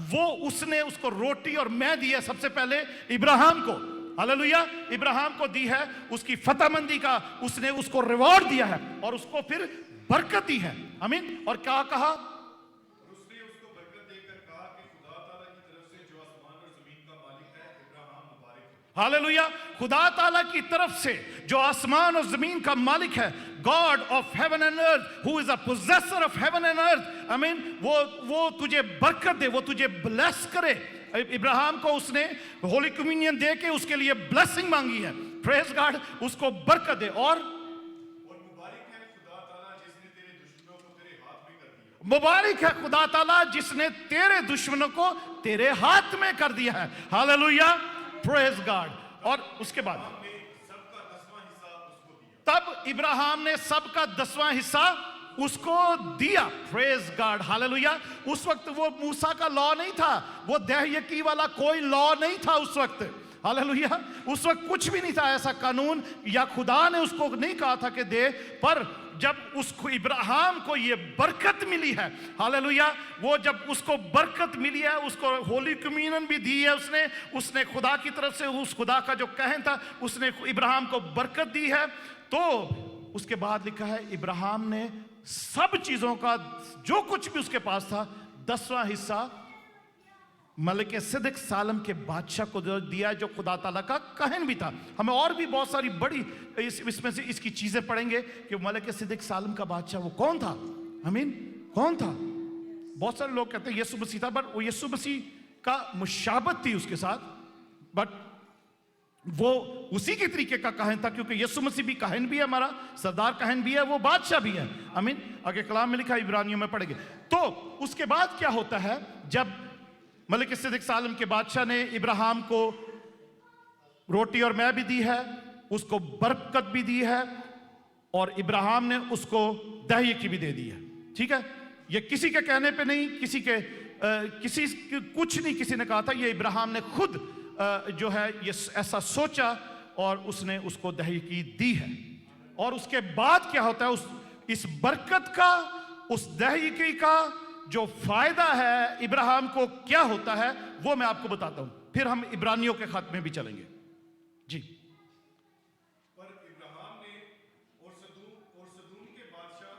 वो उसने उसको रोटी और मैं दिया सबसे पहले इब्राहिम को। हालेलुया। इब्राहिम को दी है, उसकी फतहमंदी का उसने उसको रिवॉर्ड दिया है और उसको फिर बरकत दी है। आमीन। और क्या कहा? उसने उसको बरकत देकर कहा कि खुदा ताला की तरफ से जो आसमान और जमीन का मालिक है, इब्राहिम मुबारक है। हालेलुया। खुदा ताला की तरफ से जो आसमान और जमीन का मालिक है, God of heaven and earth, who is a possessor of heaven and earth. आमीन। वो तुझे बरकत दे, वो तुझे ब्लेस करे। इब्राहिम को उसने होली कम्युनियन दे के उसके लिए ब्लेसिंग मांगी है। प्रेज गॉड, उसको बरकत दे। और मुबारक है खुदा ताला जिसने तेरे दुश्मनों को तेरे हाथ में कर दिया। मुबारक है खुदा ताला जिसने तेरे दुश्मनों को तेरे हाथ में कर दिया है। Hallelujah, praise God. और उसके बाद सबका 10वां हिस्सा उसको दिया। तब इब्राहिम ने सबका 10वां हिस्सा उसको दिया। Praise God, hallelujah. उस वक्त वो मूसा का लॉ नहीं था, वो दहयकी वाला कोई लॉ नहीं था उस वक्त। हालेलुया। उस वक्त कुछ भी नहीं था ऐसा कानून, या खुदा ने उसको नहीं कहा था कि दे। पर जब उसको इब्राहिम को ये बरकत मिली है, हालेलुया, वो जब उसको बरकत मिली है, उसको होली कम्युनियन भी दी है उसने खुदा की तरफ से, उस खुदा का जो कहन था उसने इब्राहिम को बरकत दी है। तो उसके बाद लिखा है इब्राहिम ने सब चीजों का जो कुछ भी उसके पास था 10वां हिस्सा मलिक सिद्दीक सालिम के बादशाह को दिया, जो खुदा ताला का कहन भी था। हमें और भी बहुत सारी बड़ी इसमें से इसकी चीजें पढ़ेंगे कि मलिक सिद्दीक सालिम का बादशाह वो कौन था। आमीन, कौन था? बहुत सारे लोग कहते हैं यीशु मसीह था, बट वो यीशु मसीह का मुशाबत थी उसके साथ, बट वो उसी के तरीके का कहन था, क्योंकि यीशु मसीह भी कहन भी है, हमारा सरदार कहन भी है, वो बादशाह भी है। आमीन। आगे कलाम में लिखा, इब्रानियों में पढ़ेंगे। तो उसके बाद क्या होता है, जब मलिक सिद्दीक सालिम के बादशाह ने इब्राहिम को रोटी और मैं भी दी है, उसको बरकत भी दी है, और इब्राहिम ने उसको दहयकी भी दे दी है। ठीक है, ये किसी के कहने पे नहीं, किसी कुछ नहीं किसी ने कहा था, ये इब्राहिम ने खुद जो है ये ऐसा सोचा और उसने उसको दहयकी दी है। और उसके बाद क्या होता है, इस बरकत का, उस दहयकी का जो फायदा है इब्राहिम को क्या होता है, वो मैं आपको बताता हूं। फिर हम इब्रानियों के खत में भी चलेंगे। जी। पर इब्राहिम ने और सदूम के बादशाह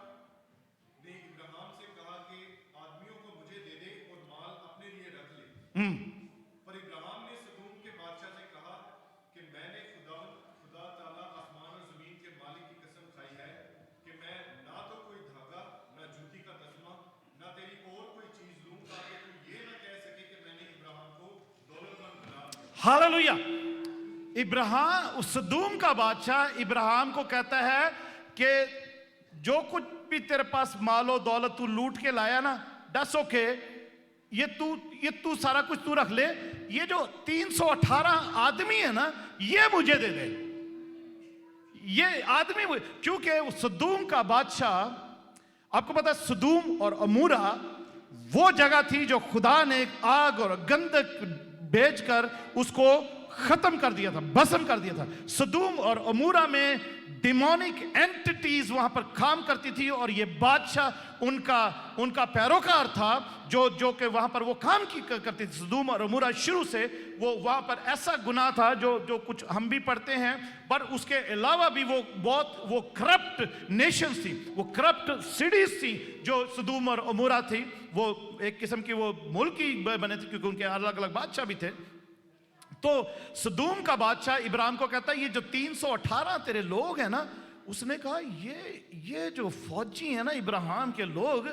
ने इब्राहिम से कहा कि आदमियों को मुझे दे दे और माल अपने लिए रख ले। पर इब्राहिम ने सदूम के बादशाह से कहा कि मैंने खुदा ताला आसमान और जमीन के मालिक की कसम खाई है कि मैं ना तो कोई धागा, ना जूती का तस्मा, ना तेरी और कोई चीज लूं, ताकि तू ये ना कह सके कि मैंने इब्राहिम को दौलतमंद बना दिया। हालेलुया। इब्राहिम, सदूम का बादशाह इब्राहिम को कहता है कि जो कुछ भी तेरे पास मालो दौलत तू लूट के लाया ना, दस ओके, ये तू सारा कुछ तू रख ले, ये जो 318 आदमी है ना, ये मुझे दे दे। ये आदमी, क्योंकि सदूम का बादशाह, आपको पता है सदूम और अमूरा वो जगह थी जो खुदा ने आग और गंधक भेजकर उसको खत्म कर दिया था, भस्म कर दिया था। सदूम और अमूरा में डिमोनिक एंटिटीज वहां पर काम करती थी और ये बादशाह उनका पैरोकार था जो कि वहां पर वो काम करती थी। सदूम और अमूरा शुरू से वो वहां पर ऐसा गुनाह था जो कुछ हम भी पढ़ते हैं, पर उसके अलावा भी वो करप्ट नेशंस थी, वो करप्ट सिटीज थी जो सदूम और अमूरा थी। वो एक किस्म की वो मुल्क ही बने थे क्योंकि उनके अलग अलग बादशाह भी थे। तो सदूम का बादशाह इब्राहिम को कहता है ये जो 318 तेरे लोग हैं ना, उसने कहा ये जो फौजी हैं ना इब्राहिम के लोग,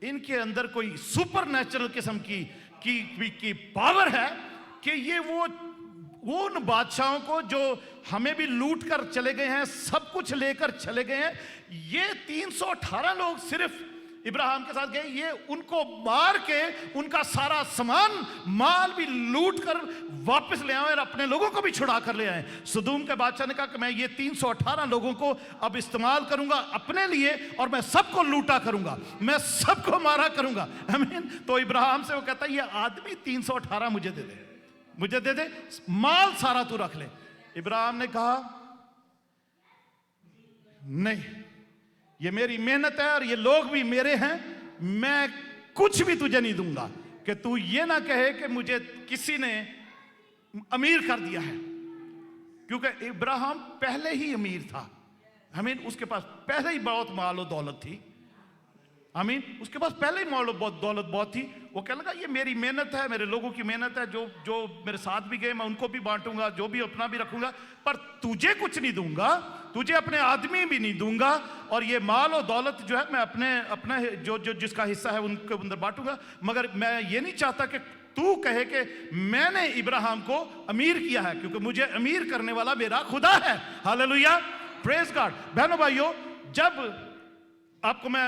इनके अंदर कोई सुपर नेचुरल किस्म की पावर है कि ये वो उन बादशाहों को जो हमें भी लूट कर चले गए हैं, सब कुछ लेकर चले गए हैं, ये 318 लोग सिर्फ इब्राहिम के साथ गए, ये उनको मार के उनका सारा सामान माल भी लूट कर वापस ले आए और अपने लोगों को भी छुड़ा कर ले आए। सदूम के बादशाह ने कहा कि मैं ये 318 लोगों को अब इस्तेमाल करूंगा अपने लिए और मैं सबको लूटा करूंगा, मैं सबको मारा करूंगा। आमीन। तो इब्राहिम से वो कहता है ये आदमी 318 मुझे दे दे, माल सारा तू रख ले। इब्राहिम ने कहा नहीं, ये मेरी मेहनत है और ये लोग भी मेरे हैं, मैं कुछ भी तुझे नहीं दूंगा कि तू ये ना कहे कि मुझे किसी ने अमीर कर दिया है, क्योंकि इब्राहिम पहले ही अमीर था। आमीन। उसके पास पहले ही बहुत माल और दौलत थी। आमीन। उसके पास पहले ही माल और दौलत बहुत थी। वो कहने लगा ये मेरी मेहनत है, मेरे लोगों की मेहनत है, जो मेरे साथ भी गए मैं उनको भी बांटूंगा, जो भी अपना भी रखूंगा, पर तुझे कुछ नहीं दूंगा, तुझे अपने आदमी भी नहीं दूंगा, और ये माल और दौलत जो है मैं अपना जो जिसका हिस्सा है उनके अंदर बांटूंगा। मगर मैं ये नहीं चाहता कि तू कहे कि मैंने इब्राहिम को अमीर किया है, क्योंकि मुझे अमीर करने वाला मेरा खुदा है। Hallelujah, praise God. बहनों भाइयों, जब आपको मैं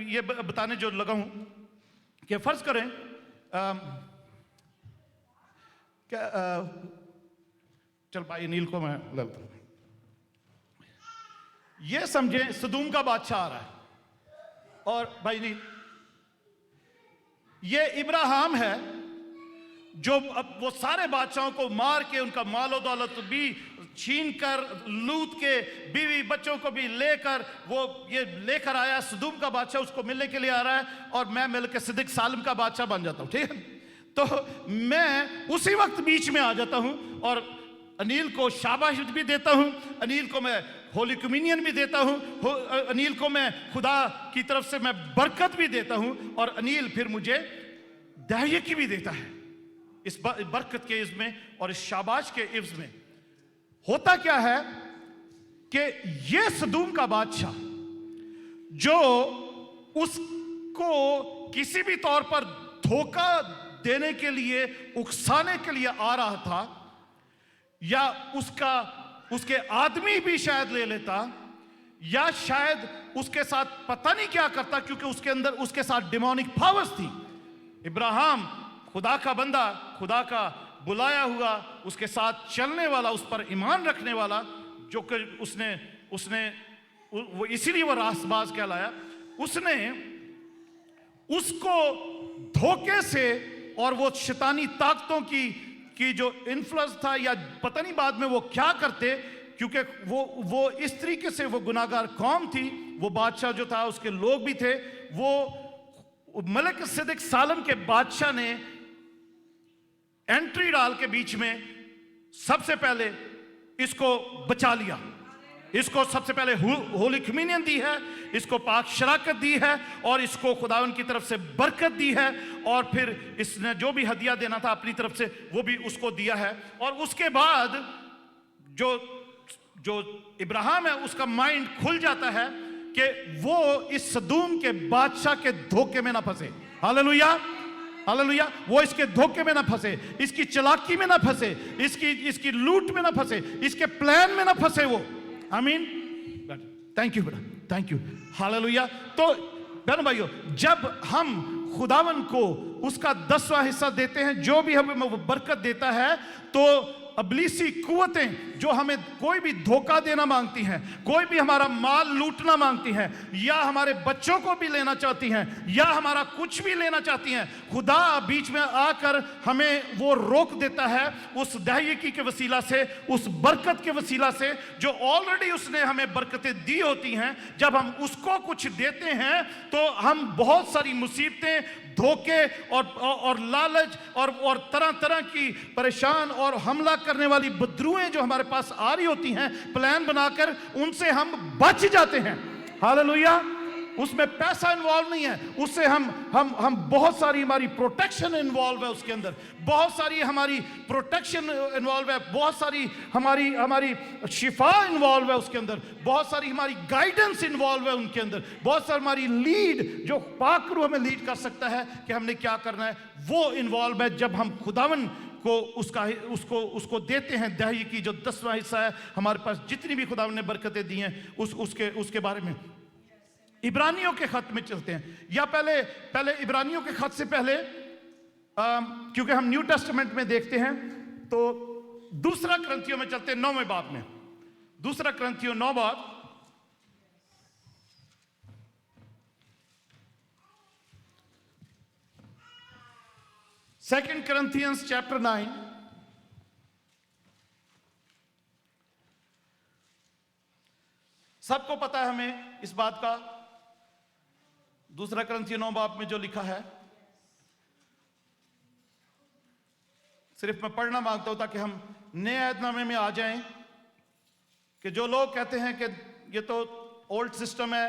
ये बताने जो लगा हूं कि फर्ज करें चल भाई नील को मैं लेता हूं, ये समझे सदूम का बादशाह आ रहा है और भाई नील ये इब्राहिम है जो अब वो सारे बादशाहों को मार के उनका मालो दौलत भी छीन कर लूट के बीवी बच्चों को भी लेकर वो ये लेकर आया। सदूम का बादशाह उसको मिलने के लिए आ रहा है और मैं मिलकर सिद्दीक सालिम का बादशाह बन जाता हूं। ठीक है, तो मैं उसी वक्त बीच में आ जाता हूं और अनिल को शाबाश भी देता हूं, अनिल को मैं होली कम्युनियन भी देता हूं, अनिल को मैं खुदा की तरफ से मैं बरकत भी देता हूं, और अनिल फिर मुझे दहयकी भी देता है इस बरकत के इज़्म में और इस शाबाश के इज़्म में। होता क्या है कि ये सदूम का बादशाह जो उसको किसी भी तौर पर धोखा देने के लिए, उकसाने के लिए आ रहा था, या उसके आदमी भी शायद ले लेता, या शायद उसके साथ पता नहीं क्या करता, क्योंकि उसके अंदर उसके साथ डिमोनिक पावर्स थी। इब्राहिम खुदा का बंदा, खुदा का बुलाया हुआ, उसके साथ चलने वाला, उस पर ईमान रखने वाला, जो कि उसने वो इसीलिए वो रास्तबाज कहलाया। उसने उसको धोखे से और वो शैतानी ताकतों की जो इन्फ्लुएंस था, या पता नहीं बाद में वो क्या करते, क्योंकि वो इस तरीके से वो गुनाहगार कौम थी, वो बादशाह जो था उसके लोग भी थे। वो मलिक सिद्दीक सालिम के बादशाह ने एंट्री डाल के बीच में सबसे पहले इसको बचा लिया, इसको सबसे पहले होली कम्युनियन दी है, इसको पाक शराकत दी है, और इसको खुदावन की तरफ से बरकत दी है, और फिर इसने जो भी हदिया देना था अपनी तरफ से वो भी उसको दिया है। और उसके बाद जो इब्राहिम है उसका माइंड खुल जाता है कि वो इस सदूम के बादशाह के धोखे में ना फंसे। Hallelujah, hallelujah. वो इसके धोखे में ना फंसे, इसकी चालाकी में ना फंसे, इसकी लूट में ना फंसे, इसके प्लान में ना फंसे वो। आमीन। थैंक यू बेटा, थैंक यू। हालेलुया। तो बहनों भाइयों, जब हम खुदावन को उसका 10वां हिस्सा देते हैं, जो भी हमें वो बरकत देता है, तो अबलीसी कुव्वतें जो हमें कोई भी धोखा देना मांगती हैं, कोई भी हमारा माल लूटना मांगती हैं, या हमारे बच्चों को भी लेना चाहती हैं, या हमारा कुछ भी लेना चाहती हैं, खुदा बीच में आकर हमें वो रोक देता है उस दहयकी के वसीला से, उस बरकत के वसीला से जो ऑलरेडी उसने हमें बरकतें दी होती हैं। जब हम उसको कुछ देते हैं तो हम बहुत सारी मुसीबतें, धोखे और लालच और तरह तरह की परेशान और हमला करने वाली बदरूएं जो हमारे पास आ रही होती हैं प्लान बनाकर, उनसे हम बच जाते हैं। हालेलुया। उसमें पैसा इन्वॉल्व नहीं है, उससे हम बहुत सारी हमारी प्रोटेक्शन इन्वॉल्व है, उसके अंदर बहुत सारी हमारी प्रोटेक्शन इन्वॉल्व है, बहुत सारी हमारी शिफा इन्वॉल्व है, उसके अंदर बहुत सारी हमारी गाइडेंस इन्वॉल्व है, उनके अंदर बहुत सारी हमारी लीड, जो पाक रूह हमें लीड कर सकता है कि हमने क्या करना है, वो इन्वॉल्व है। जब हम खुदावन को उसको देते हैं दही की जो 10वां हिस्सा है, हमारे पास जितनी भी खुदावन ने बरकतें दी हैं उसके बारे में। इब्रानियों के खत में चलते हैं, या पहले इब्रानियों के खत से पहले क्योंकि हम न्यू टेस्टामेंट में देखते हैं, तो दूसरा क्रंथियों में चलते हैं, 9वें बाब में। दूसरा क्रंथियों 9 बाब, सेकेंड Corinthians chapter 9, सबको पता है हमें इस बात का, दूसरा Corinthians 9 बाब में जो लिखा है, सिर्फ मैं पढ़ना मांगता हूं ताकि हम नए अहदनामे में आ जाएं, कि जो लोग कहते हैं कि ये तो ओल्ड सिस्टम है,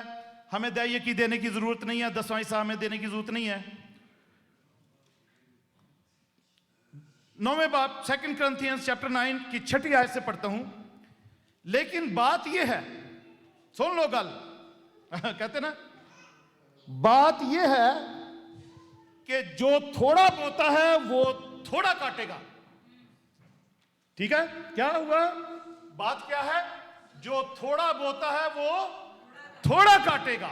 हमें दहयकी देने की जरूरत नहीं है, 10वां हिस्सा हमें देने की जरूरत नहीं है। 9वें बाब 2 Corinthians chapter 9 की 6ठी आयत से पढ़ता हूं। लेकिन बात यह है, सुन लो गल कहते ना, बात यह है कि जो थोड़ा बोता है वो थोड़ा काटेगा। ठीक है, क्या हुआ? बात क्या है? जो थोड़ा बोता है वो थोड़ा काटेगा,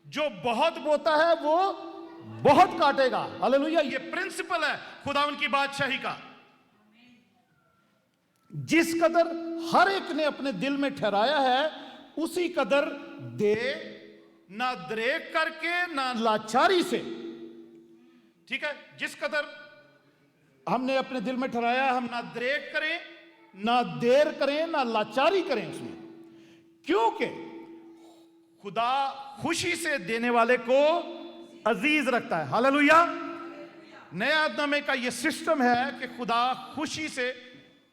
जो बहुत बोता है वो बहुत काटेगा। हालेलुया। ये प्रिंसिपल है खुदावन की बादशाही का। जिस कदर हर एक ने अपने दिल में ठहराया है, उसी कदर दे, ना दरेक करके ना लाचारी से। ठीक है, जिस कदर हमने अपने दिल में ठहराया, हम ना दरेक करें, ना देर करें, ना लाचारी करें उसमें, क्योंकि खुदा खुशी से देने वाले को अजीज रखता है। हालेलुया। नया अहदनामे का यह सिस्टम है कि खुदा खुशी से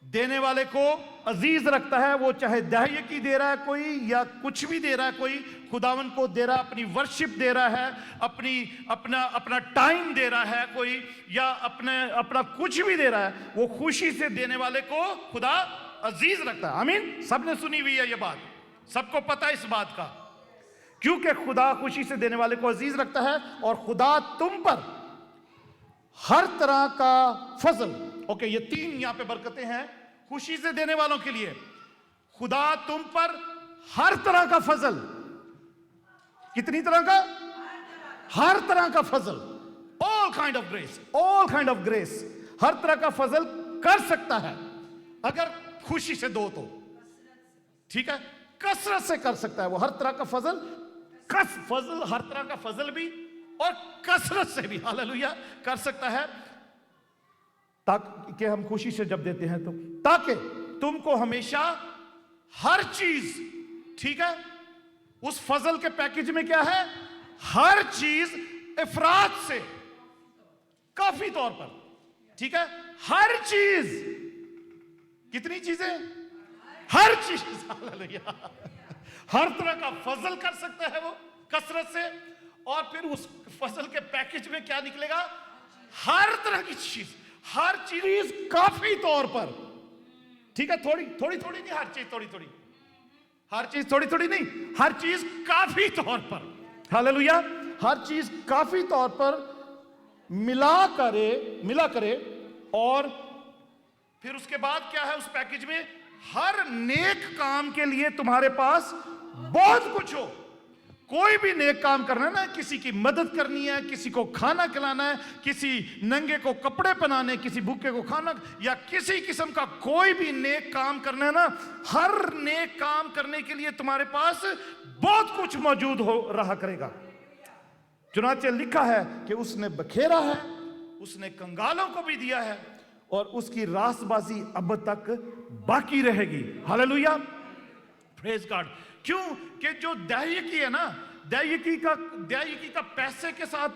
देने वाले को अजीज रखता है। वो चाहे दहयकी दे रहा है कोई, या कुछ भी दे रहा है कोई, खुदावन को दे रहा है, अपनी वर्शिप दे रहा है, अपना टाइम दे रहा है कोई, या अपना कुछ भी दे रहा है, वो खुशी से देने वाले को खुदा अजीज रखता है। आमीन। सबने सुनी हुई है ये बात, सबको पता है इस बात का, क्योंकि खुदा खुशी से देने वाले को अजीज रखता है। और खुदा तुम पर हर तरह का फजल, ओके, ये 3 यहां पे बरकतें हैं खुशी से देने वालों के लिए। खुदा तुम पर हर तरह का फजल, कितनी तरह का? हर तरह का फजल, all kind of grace, all kind of grace, हर तरह का फजल कर सकता है अगर खुशी से दो तो। ठीक है, कसरत से कर सकता है वो हर तरह का फजल, हर तरह का फजल भी और कसरत से भी, हालेलुया, कर सकता है, ताकि हम खुशी से जब देते हैं तो, ताकि तुमको हमेशा हर चीज, ठीक है, उस फजल के पैकेज में क्या है? हर चीज इफरात से, काफी तौर पर, ठीक है, हर चीज, कितनी चीजें? हर चीज, हालेलुया, हर तरह का फजल कर सकता है वो कसरत से। और फिर उस फजल के पैकेज में क्या निकलेगा? हर तरह की चीज, हर चीज काफी तौर पर। ठीक है, थोड़ी थोड़ी नहीं, हर चीज थोड़ी थोड़ी, हर चीज थोड़ी थोड़ी नहीं, हर चीज काफी तौर पर। हालेलुया। हर चीज काफी तौर पर मिला करे। और फिर उसके बाद क्या है उस पैकेज में? हर नेक काम के लिए तुम्हारे पास बहुत कुछ हो, कोई भी नेक काम करना है ना, किसी की मदद करनी है, किसी को खाना खिलाना है, किसी नंगे को कपड़े पहनाने, किसी भूखे को खाना, या किसी किस्म का कोई भी नेक काम करना है ना, हर नेक काम करने के लिए तुम्हारे पास बहुत कुछ मौजूद हो रहा करेगा। चुनाचे लिखा है कि उसने बखेरा है, उसने कंगालों को भी दिया है, और उसकी रासबाजी अब तक बाकी रहेगी। Hallelujah, praise God. क्यों कि जो दैयकी है ना, दैयकी का पैसे के साथ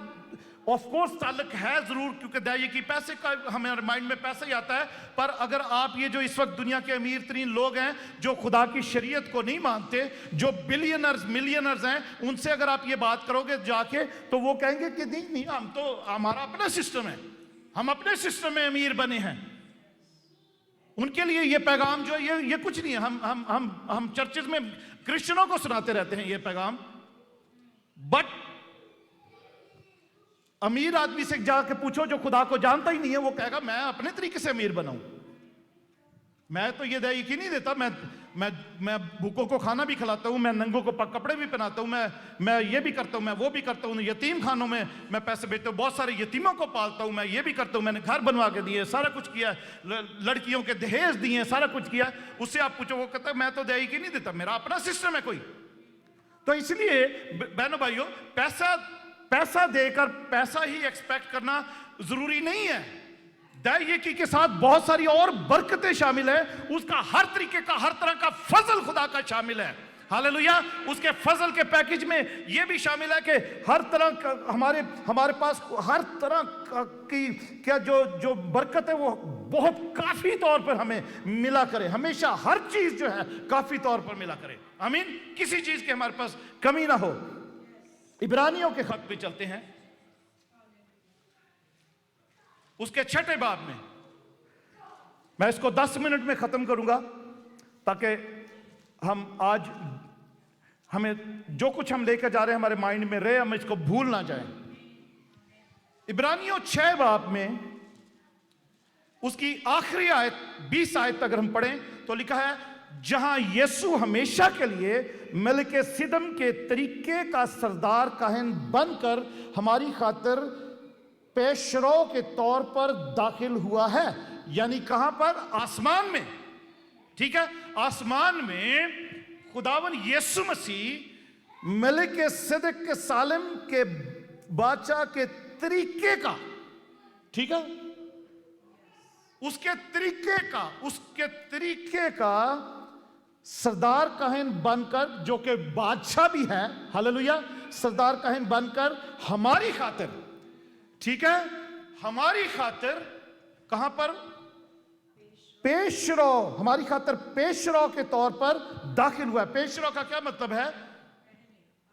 ऑफ कोर्स ताल्लुक है जरूर, क्योंकि दैयकी पैसे का, हमारे माइंड में पैसा ही आता है। पर अगर आप ये जो इस वक्त दुनिया के अमीर तरीन लोग हैं जो खुदा की शरीयत को नहीं मानते, जो बिलियनर्स मिलियनर्स हैं, उनसे अगर आप ये बात करोगे जाके, तो वो कहेंगे कि नहीं, हम तो, हमारा अपना सिस्टम है, हम अपने सिस्टम में अमीर बने हैं। उनके लिए ये पैगाम जो है ये कुछ नहीं है। हम चर्चेज में क्रिश्चियनों को सुनाते रहते हैं ये पैगाम, बट अमीर आदमी से जाके पूछो जो खुदा को जानता ही नहीं है, वो कहेगा मैं अपने तरीके से अमीर बनाऊं, मैं तो ये दैयकी नहीं देता, मैं भूखों को खाना भी खिलाता हूं, मैं नंगों को कपड़े भी पहनाता हूं, मैं ये भी करता हूं, मैं वो भी करता हूं, यतीम खानों में मैं पैसे भेजता हूं, बहुत सारे यतीमों को पालता हूं, मैं ये भी करता हूं, मैंने घर बनवा के दिए, सारा कुछ किया, लड़कियों के दहेज दिए, सारा कुछ किया। उससे आप पूछो, वो कहता है मैं तो दैयकी नहीं देता, मेरा अपना सिस्टम है कोई। तो इसलिए बहनों भाइयों, पैसा देकर पैसा ही एक्सपेक्ट करना जरूरी नहीं है। दैयकी के साथ बहुत सारी और बरकतें शामिल है, उसका हर तरीके का, हर तरह का फजल खुदा का शामिल है। हालेलुया। उसके फजल के पैकेज में यह भी शामिल है कि हर तरह का हमारे पास हर तरह की क्या जो बरकत है वो बहुत काफी तौर पर हमें मिला करे, हमेशा हर चीज जो है काफी तौर पर मिला करे। आमीन। किसी चीज की हमारे पास कमी ना हो। इब्रानियों के खत पे चलते हैं, उसके 6 बाब में। मैं इसको 10 मिनट में खत्म करूंगा ताकि हमें जो कुछ हम लेकर जा रहे हैं हमारे माइंड में रहे, हम इसको भूल ना जाएं। इब्रानियों 6 बाब में उसकी आखिरी आयत 20 आयत तक हम पढ़ें तो लिखा है, जहां यीशु हमेशा के लिए मलके सिदम के तरीके का सरदार काहिन बनकर हमारी खातिर पेशरो के तौर पर दाखिल हुआ है। यानी कहां पर? आसमान में। ठीक है, आसमान में खुदावन यीशु मसीह मलके सिदक के सालिम के बादशाह के तरीके का, ठीक है, उसके तरीके का सरदार काहिन बनकर, जो कि बादशाह भी है, हालेलुया, सरदार काहिन बनकर हमारी खातिर, ठीक है, हमारी खातिर कहां पर? पेशरो, हमारी खातिर पेशरो के तौर पर दाखिल हुआ है। पेशरो का क्या मतलब है?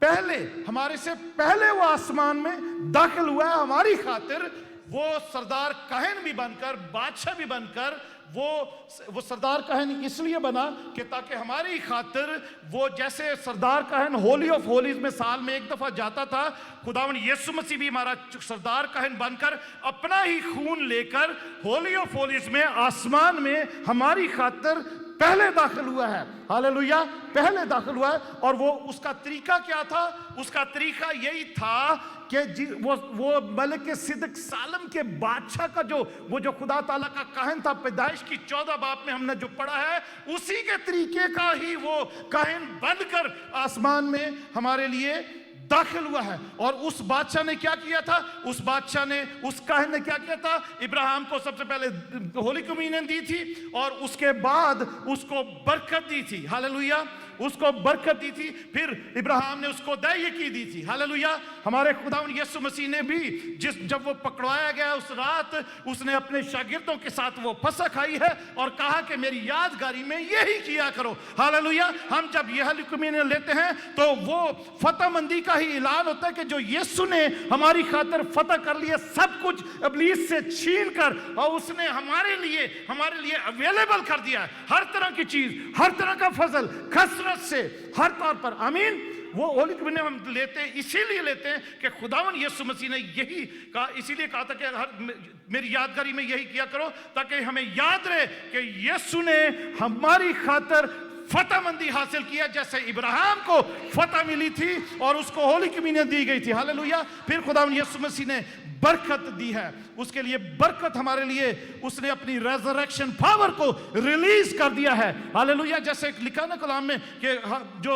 पहले, हमारे से पहले वो आसमान में दाखिल हुआ है हमारी खातिर। वो सरदार काहिन भी बनकर, बादशाह भी बनकर, वो सरदार काहिन इसलिए बना कि ताकि हमारी खातिर, वो जैसे सरदार काहिन होली ऑफ होलीज में साल में एक दफा जाता था, खुदावन यीशु मसीह भी हमारा सरदार काहिन बनकर अपना ही खून लेकर होली ऑफ होलीज में आसमान में हमारी खातिर पहले दाखिल हुआ है। हालेलुया, पहले दाखिल हुआ है। और वो उसका तरीका क्या था? उसका तरीका यही था कि वो मलके सिदक सालम के बादशाह का जो खुदा ताला का काहिन था, पैदाइश की 14 बाब में हमने जो पढ़ा है, उसी के तरीके का ही वो काहिन बनकर आसमान में हमारे लिए दाखिल हुआ है। और उस बादशाह ने क्या किया था? उस काहिन ने क्या किया था? इब्राहिम को सबसे पहले होली कम्युनियन दी थी और उसके बाद उसको बरकत दी थी। हालेलुया, उसको बरकत दी थी। फिर इब्राहिम ने उसको दैयकी दी थी। हालेलुया। हमारे खुदावन यीशु मसीह ने भी जब वो पकड़वाया गया उस रात, उसने अपने शागिर्दों के साथ वो फसह खाई है और कहा कि मेरी यादगारी में यही किया करो। हालेलुया। हम जब यह होली कम्युनियन लेते हैं तो वो फतहमंदी का ही ऐलान होता है कि जो यीशु ने हमारी खातिर फतह कर लिया, सब कुछ इब्लीस से छीन कर, और उसने हमारे लिए अवेलेबल कर दिया है। हर तरह की चीज, हर तरह का फजल, खसरत से हर तौर पर। आमीन। वो होली कम्युनियन हम लेते हैं, इसीलिए लेते हैं कि खुदावन यीशु मसीह ने यही कहा, इसीलिए कहा था कि मेरी यादगारी में यही किया करो, ताकि हमें याद रहे कि यीशु ने हमारी खातिर फतहमंदी हासिल किया, जैसे इब्राहिम को फतह मिली थी और उसको होली कम्युनियन दी गई थी। हालेलुया। फिर खुदावंद यीशु मसीह ने बरकत दी है, उसके लिए बरकत हमारे लिए उसने अपनी रेजरेक्शन पावर को रिलीज कर दिया है। हालेलुया। जैसे लिखा ना कलाम में कि जो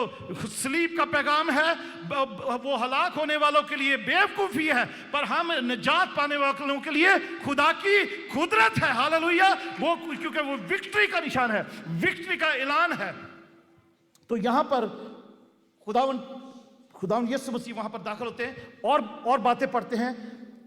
स्लीप का पैगाम है वो हलाक होने वालों के लिए बेवकूफी है, पर हम निजात पाने वालों के लिए खुदा की कुदरत है। हालेलुया। वो क्योंकि वो विक्ट्री का निशान है, विक्ट्री का ऐलान है। तो यहां पर खुदावंद यीशु मसीह वहां पर दाखिल होते हैं और बातें पढ़ते हैं।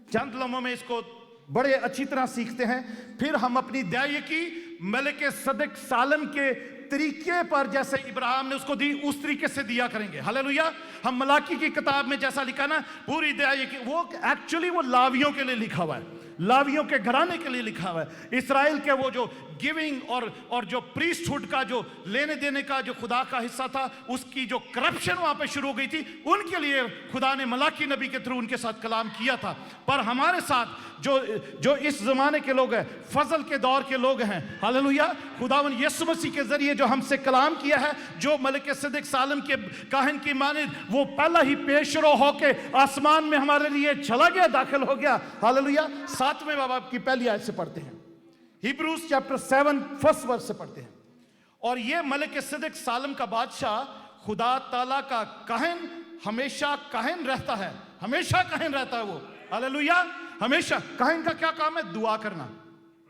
चंद लम्हों में इसको बड़े अच्छी तरह सीखते हैं। फिर हम अपनी दायकी मलिक सदक सालम के तरीके पर जैसे इब्राहिम ने उसको दी उस तरीके से दिया करेंगे। हालेलुया। हम मलाकी की किताब में जैसा लिखा ना, पूरी दायकी वो एक्चुअली वो लावियों के लिए लिखा हुआ है, लावियों के घराने के लिए लिखा हुआ है। इस्राएल के वो जो गिविंग और जो प्रीस्टहुड का जो लेने देने का जो खुदा का हिस्सा था, उसकी जो करप्शन वहां पे शुरू हो गई थी, उनके लिए खुदा ने मलाकी नबी के थ्रू उनके साथ कलाम किया था। पर हमारे साथ जो इस जमाने के लोग हैं, फजल के दौर के लोग हैं, हालेलुया, खुदावंद यीशु मसीह के जरिए जो हमसे कलाम किया है, जो मलिक सदक सालम के काहिन की मानिद वो पहला ही पेशरो होके आसमान में हमारे लिए चला गया, दाखिल हो गया। हालेलुया। 7वें बाब की पहली आयत से पढ़ते हैं, हिब्रूज चैप्टर 7 फर्स्ट वर्स से पढ़ते हैं। और ये मलिक सदक सालम का बादशाह खुदा ताला का काहिन हमेशा काहिन रहता है, हमेशा काहिन रहता है वो। हालेलुया। हमेशा काहिन का क्या काम है? दुआ करना,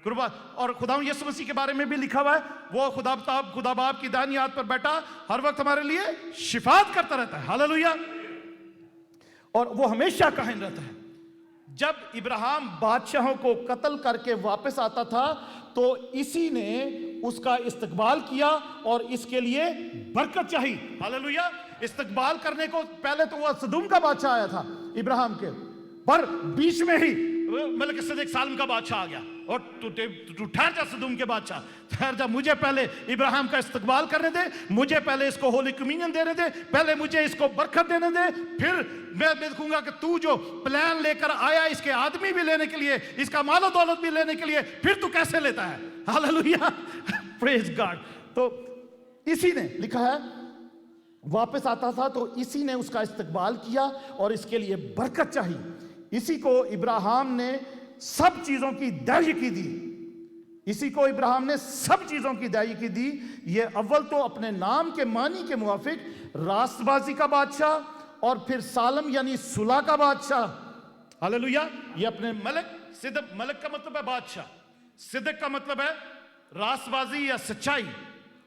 कुर्बान। और खुदावंद यीशु मसीह के बारे में भी लिखा हुआ है, वो खुदा बाप की दाहिनी हाथ पर बैठा हर वक्त हमारे लिए शिफात करता रहता है। हालेलुया। और वो हमेशा काहिन रहता है। जब इब्राहिम बादशाहों को कत्ल करके वापस आता था तो इसी ने उसका इस्तकबाल किया और इसके लिए बरकत चाहिए। हालेलुया। इस्तकबाल करने को पहले तो वह सदूम का बादशाह आया था इब्राहिम के, पर बीच में ही मलिक सदक सालम का बादशाह आ गया और तू ठहर जा सदूम के बादशाह, ठहर जा, मुझे पहले इब्राहिम का इस्तकबाल करने दे, मुझे पहले इसको होली कम्युनियन देने दे, पहले मुझे इसको बरकत देने दे, फिर मैं देखूंगा कि तू जो प्लान लेकर आया इसके आदमी भी लेने के लिए, इसका मालो दौलत भी लेने के लिए, फिर तू कैसे लेता है। हालेलुया। Praise God. तो इसी ने लिखा है वापस आता था तो इसी ने उसका इस्तकबाल किया और इसके लिए बरकत चाहिए। इसी को इब्राहिम ने सब चीजों की दायकी दी, इसी को इब्राहिम ने सब चीजों की दायकी दी। ये अव्वल तो अपने नाम के मानी के मुवाफिक रास्तबाजी का बादशाह और फिर सालम यानी सुलह का बादशाह। हालेलुया। ये अपने मलक का मतलब है बादशाह, सिद्दक का मतलब है रास्तबाजी या सच्चाई,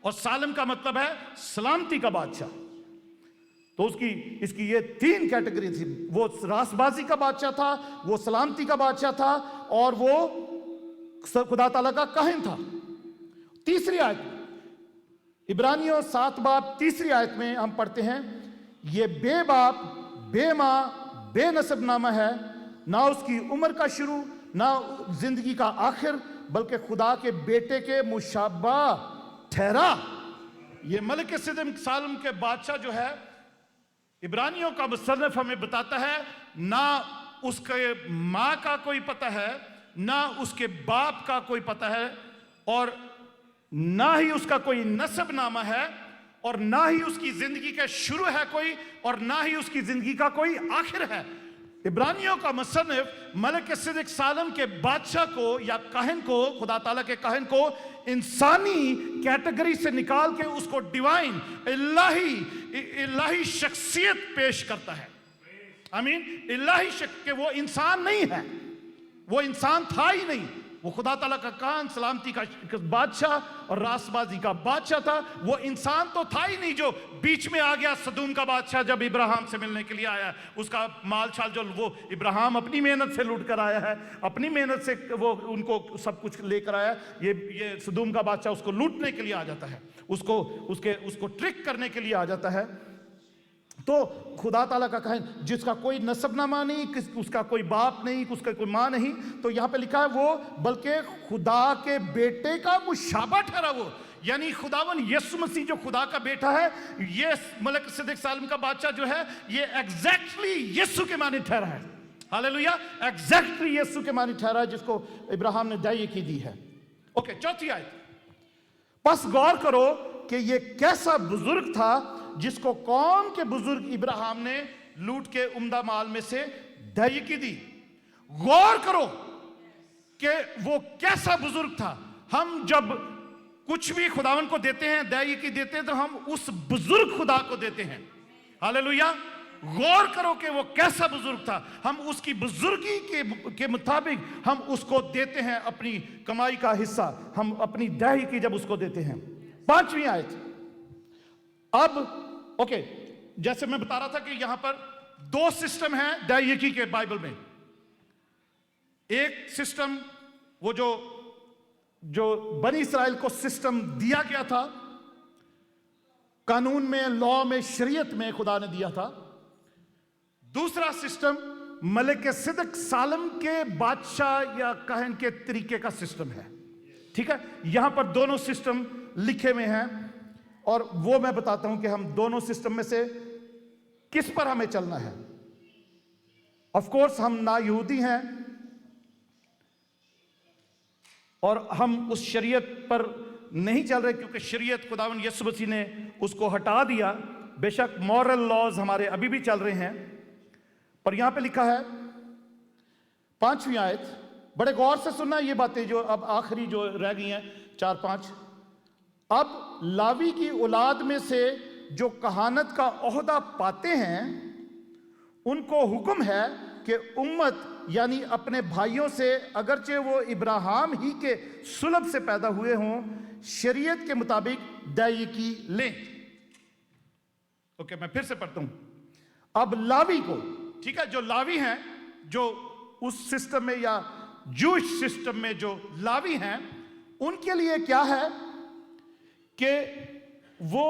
और सालम का मतलब है सलामती का बादशाह। तो इसकी ये 3 कैटेगरी थी। वो रासबाजी का बादशाह था, वो सलामती का बादशाह था और वो खुदा ताला का काहिन था। तीसरी आयत इब्रानियों 7 बाब 3 आयत में हम पढ़ते हैं, ये बेबाप बेमां बेनसब नामा है, ना उसकी उम्र का शुरू ना जिंदगी का आखिर, बल्कि खुदा के बेटे के मुशाबा ठहरा। ये मलिक सदक सालम के बादशाह जो है, इब्रानियों का मुसन्निफ हमें बताता है, ना उसके माँ का कोई पता है, ना उसके बाप का कोई पता है, और ना ही उसका कोई नसबनामा है, और ना ही उसकी जिंदगी का शुरू है कोई, और ना ही उसकी जिंदगी का कोई आखिर है। इब्रानियों का मुसन्निफ मलिक सदक सालम के बादशाह को या काहिन को, खुदा ताला के काहिन को इंसानी कैटेगरी से निकाल के उसको डिवाइन इलाही शख्सियत पेश करता है। आमीन। इलाही शख्स के वो इंसान नहीं है, वो इंसान था ही नहीं, वो खुदा ताला का कान सलामती का बादशाह और रासबाजी का बादशाह था। वो इंसान तो था ही नहीं जो बीच में आ गया। सदूम का बादशाह जब इब्राहिम से मिलने के लिए आया, उसका माल छाल जो वो इब्राहिम अपनी मेहनत से लूट कर आया है, अपनी मेहनत से वो उनको सब कुछ लेकर आया, ये सदूम का बादशाह उसको लूटने के लिए आ जाता है, उसको ट्रिक करने के लिए आ जाता है। तो खुदा ताला का काहिन जिसका कोई नसबनामा नहीं, उसका कोई बाप नहीं, उसका कोई माँ नहीं, तो यहाँ पे लिखा है वो बल्कि खुदा के बेटे का मुशाबा ठहरा। वो यानी खुदावन यीशु मसीह जो खुदा का बेटा है, ये मलिक सदक सालम का बादशाह जो है, ये एग्जैक्टली यीशु के माने ठहरा है। हालेलुया। एग्जैक्टली यीशु के माने ठहरा है, जिसको इब्राहिम ने दायकी दी है। ओके, 4थी आयत, बस गौर करो कि ये कैसा बुजुर्ग था जिसको कौम के बुजुर्ग इब्राहिम ने लूट के उम्दा माल में से दायकी दी। गौर करो कि वो कैसा बुजुर्ग था। हम जब कुछ भी खुदावन को देते हैं, दायकी देते हैं, तो हम उस बुजुर्ग खुदा को देते हैं। हालेलुया। गौर करो कि वो कैसा बुजुर्ग था। हम उसकी बुजुर्गी के मुताबिक हम उसको देते हैं अपनी कमाई का हिस्सा, हम अपनी दायकी जब उसको देते हैं। 5वीं आयत। अब ओके, जैसे मैं बता रहा था कि यहां पर 2 सिस्टम हैं दायकी के बाइबल में। एक सिस्टम वो जो बनी इसराइल को सिस्टम दिया गया था, कानून में, लॉ में, शरीयत में खुदा ने दिया था। दूसरा सिस्टम मलिक सिदक सालम के बादशाह या कहन के तरीके का सिस्टम है। ठीक है, यहां पर दोनों सिस्टम लिखे हुए हैं और वो मैं बताता हूं कि हम दोनों सिस्टम में से किस पर हमें चलना है। ऑफ कोर्स हम ना यहूदी हैं और हम उस शरीयत पर नहीं चल रहे, क्योंकि शरीयत खुदावन यीशु मसीह ने उसको हटा दिया। बेशक मॉरल लॉज हमारे अभी भी चल रहे हैं, पर यहां पे लिखा है 5वीं आयत, बड़े गौर से सुनना ये बातें जो अब आखिरी जो रह गई हैं 4-5। अब लावी की औलाद में से जो कहानत का ओहदा पाते हैं उनको हुक्म है कि उम्मत यानी अपने भाइयों से, अगरचे वो इब्राहिम ही के सुलभ से पैदा हुए हों, शरीयत के मुताबिक दायकी लें। ओके, मैं फिर से पढ़ता हूं। अब लावी को, ठीक है, जो लावी हैं, जो उस सिस्टम में या जूश सिस्टम में जो लावी हैं, उनके लिए क्या है कि वो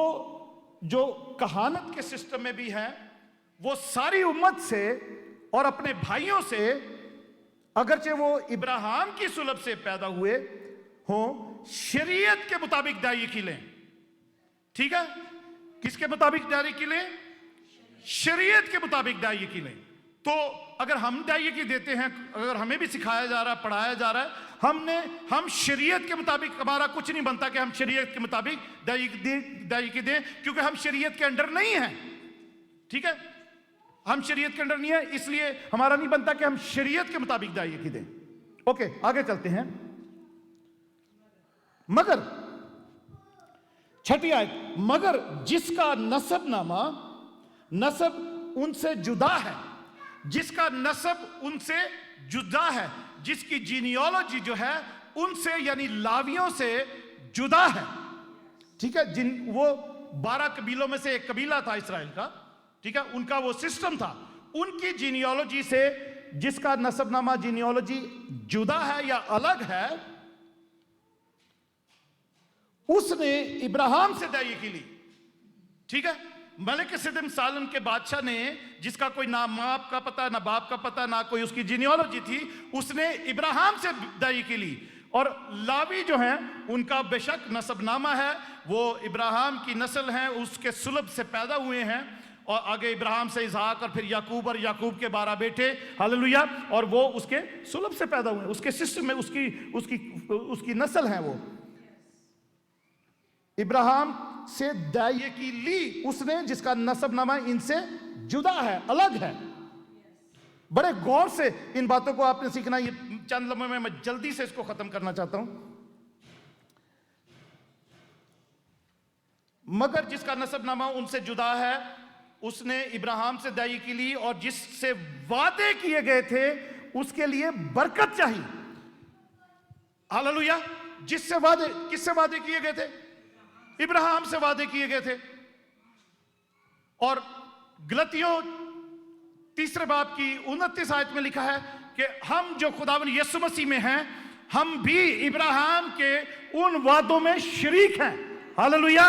जो कहानत के सिस्टम में भी हैं, वो सारी उम्मत से और अपने भाइयों से, अगरचे वो इब्राहिम की सुलभ से पैदा हुए हों, शरीयत के मुताबिक दायकी लें। ठीक है, किसके मुताबिक दायकी लें? शरीयत के मुताबिक दायकी लें। तो अगर हम दायकी देते हैं, अगर हमें भी सिखाया जा रहा है, पढ़ाया जा रहा है, हम शरीयत के मुताबिक, हमारा कुछ नहीं बनता कि हम शरीयत के मुताबिक दायकी दें, क्योंकि हम शरीयत के अंडर नहीं हैं। ठीक है, हम शरीयत के अंडर नहीं है, इसलिए हमारा नहीं बनता कि हम शरीयत के मुताबिक दायकी दें। ओके, आगे चलते हैं। मगर 6ठी आयत, मगर जिसका नसब उनसे जुदा है, जिसका नसब उनसे जुदा है, जिसकी जीनियोलॉजी जो है उनसे यानी लावियों से जुदा है। ठीक है, वो 12 कबीलों में से एक कबीला था इस्राएल का। ठीक है, उनका वो सिस्टम था, उनकी जीनियोलॉजी से, जिसका नसबनामा जीनियोलॉजी जुदा है या अलग है, उसने इब्राहिम से दायकी ली। ठीक है, मलिक सिदक सालम के बादशाह ने, जिसका कोई ना माँ का पता, ना बाप का पता, ना कोई उसकी जीनियोलॉजी थी, उसने इब्राहिम से दायकी ली। और लावी जो हैं उनका बेशक नसबनामा है, वो इब्राहिम की नस्ल हैं, उसके सुलभ से पैदा हुए हैं, और आगे इब्राहिम से इसहाक और फिर याकूब, और याकूब के 12 बेटे, हालेलुया, और वो उसके सुलभ से पैदा हुए, उसके सिस्टम में उसकी नस्ल है। वो इब्राहिम से दायकी ली उसने, जिसका नसबनामा इनसे जुदा है, अलग है। बड़े गौर से इन बातों को आपने सीखना। ये चंद लम्हों में मैं जल्दी से इसको खत्म करना चाहता हूं। मगर जिसका नसबनामा उनसे जुदा है, उसने इब्राहिम से दायकी ली, और जिससे वादे किए गए थे उसके लिए बरकत चाहिए। हालेलुया। किससे वादे किए गए थे? इब्राहिम से वादे किए गए थे। और गलतियों 3 बाब की 29 आयत में लिखा है कि हम जो खुदावन यीशु मसीह में हैं, हम भी इब्राहिम के उन वादों में शरीक हैं। हालेलुया।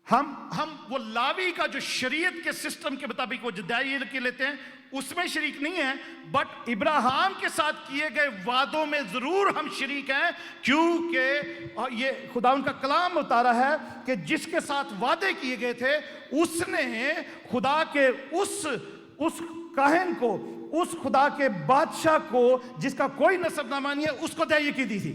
हम वो लावी का जो शरीयत के सिस्टम के मुताबिक वो दायकी लेते हैं, उसमें शरीक नहीं है, बट इब्राहिम के साथ किए गए वादों में जरूर हम शरीक हैं, क्योंकि ये खुदा का कलाम बता रहा है कि जिसके साथ वादे किए गए थे, उसने खुदा के उस काहिन को, उस खुदा के बादशाह को, जिसका कोई नसबनामा नहीं है, उसको दायकी दी थी।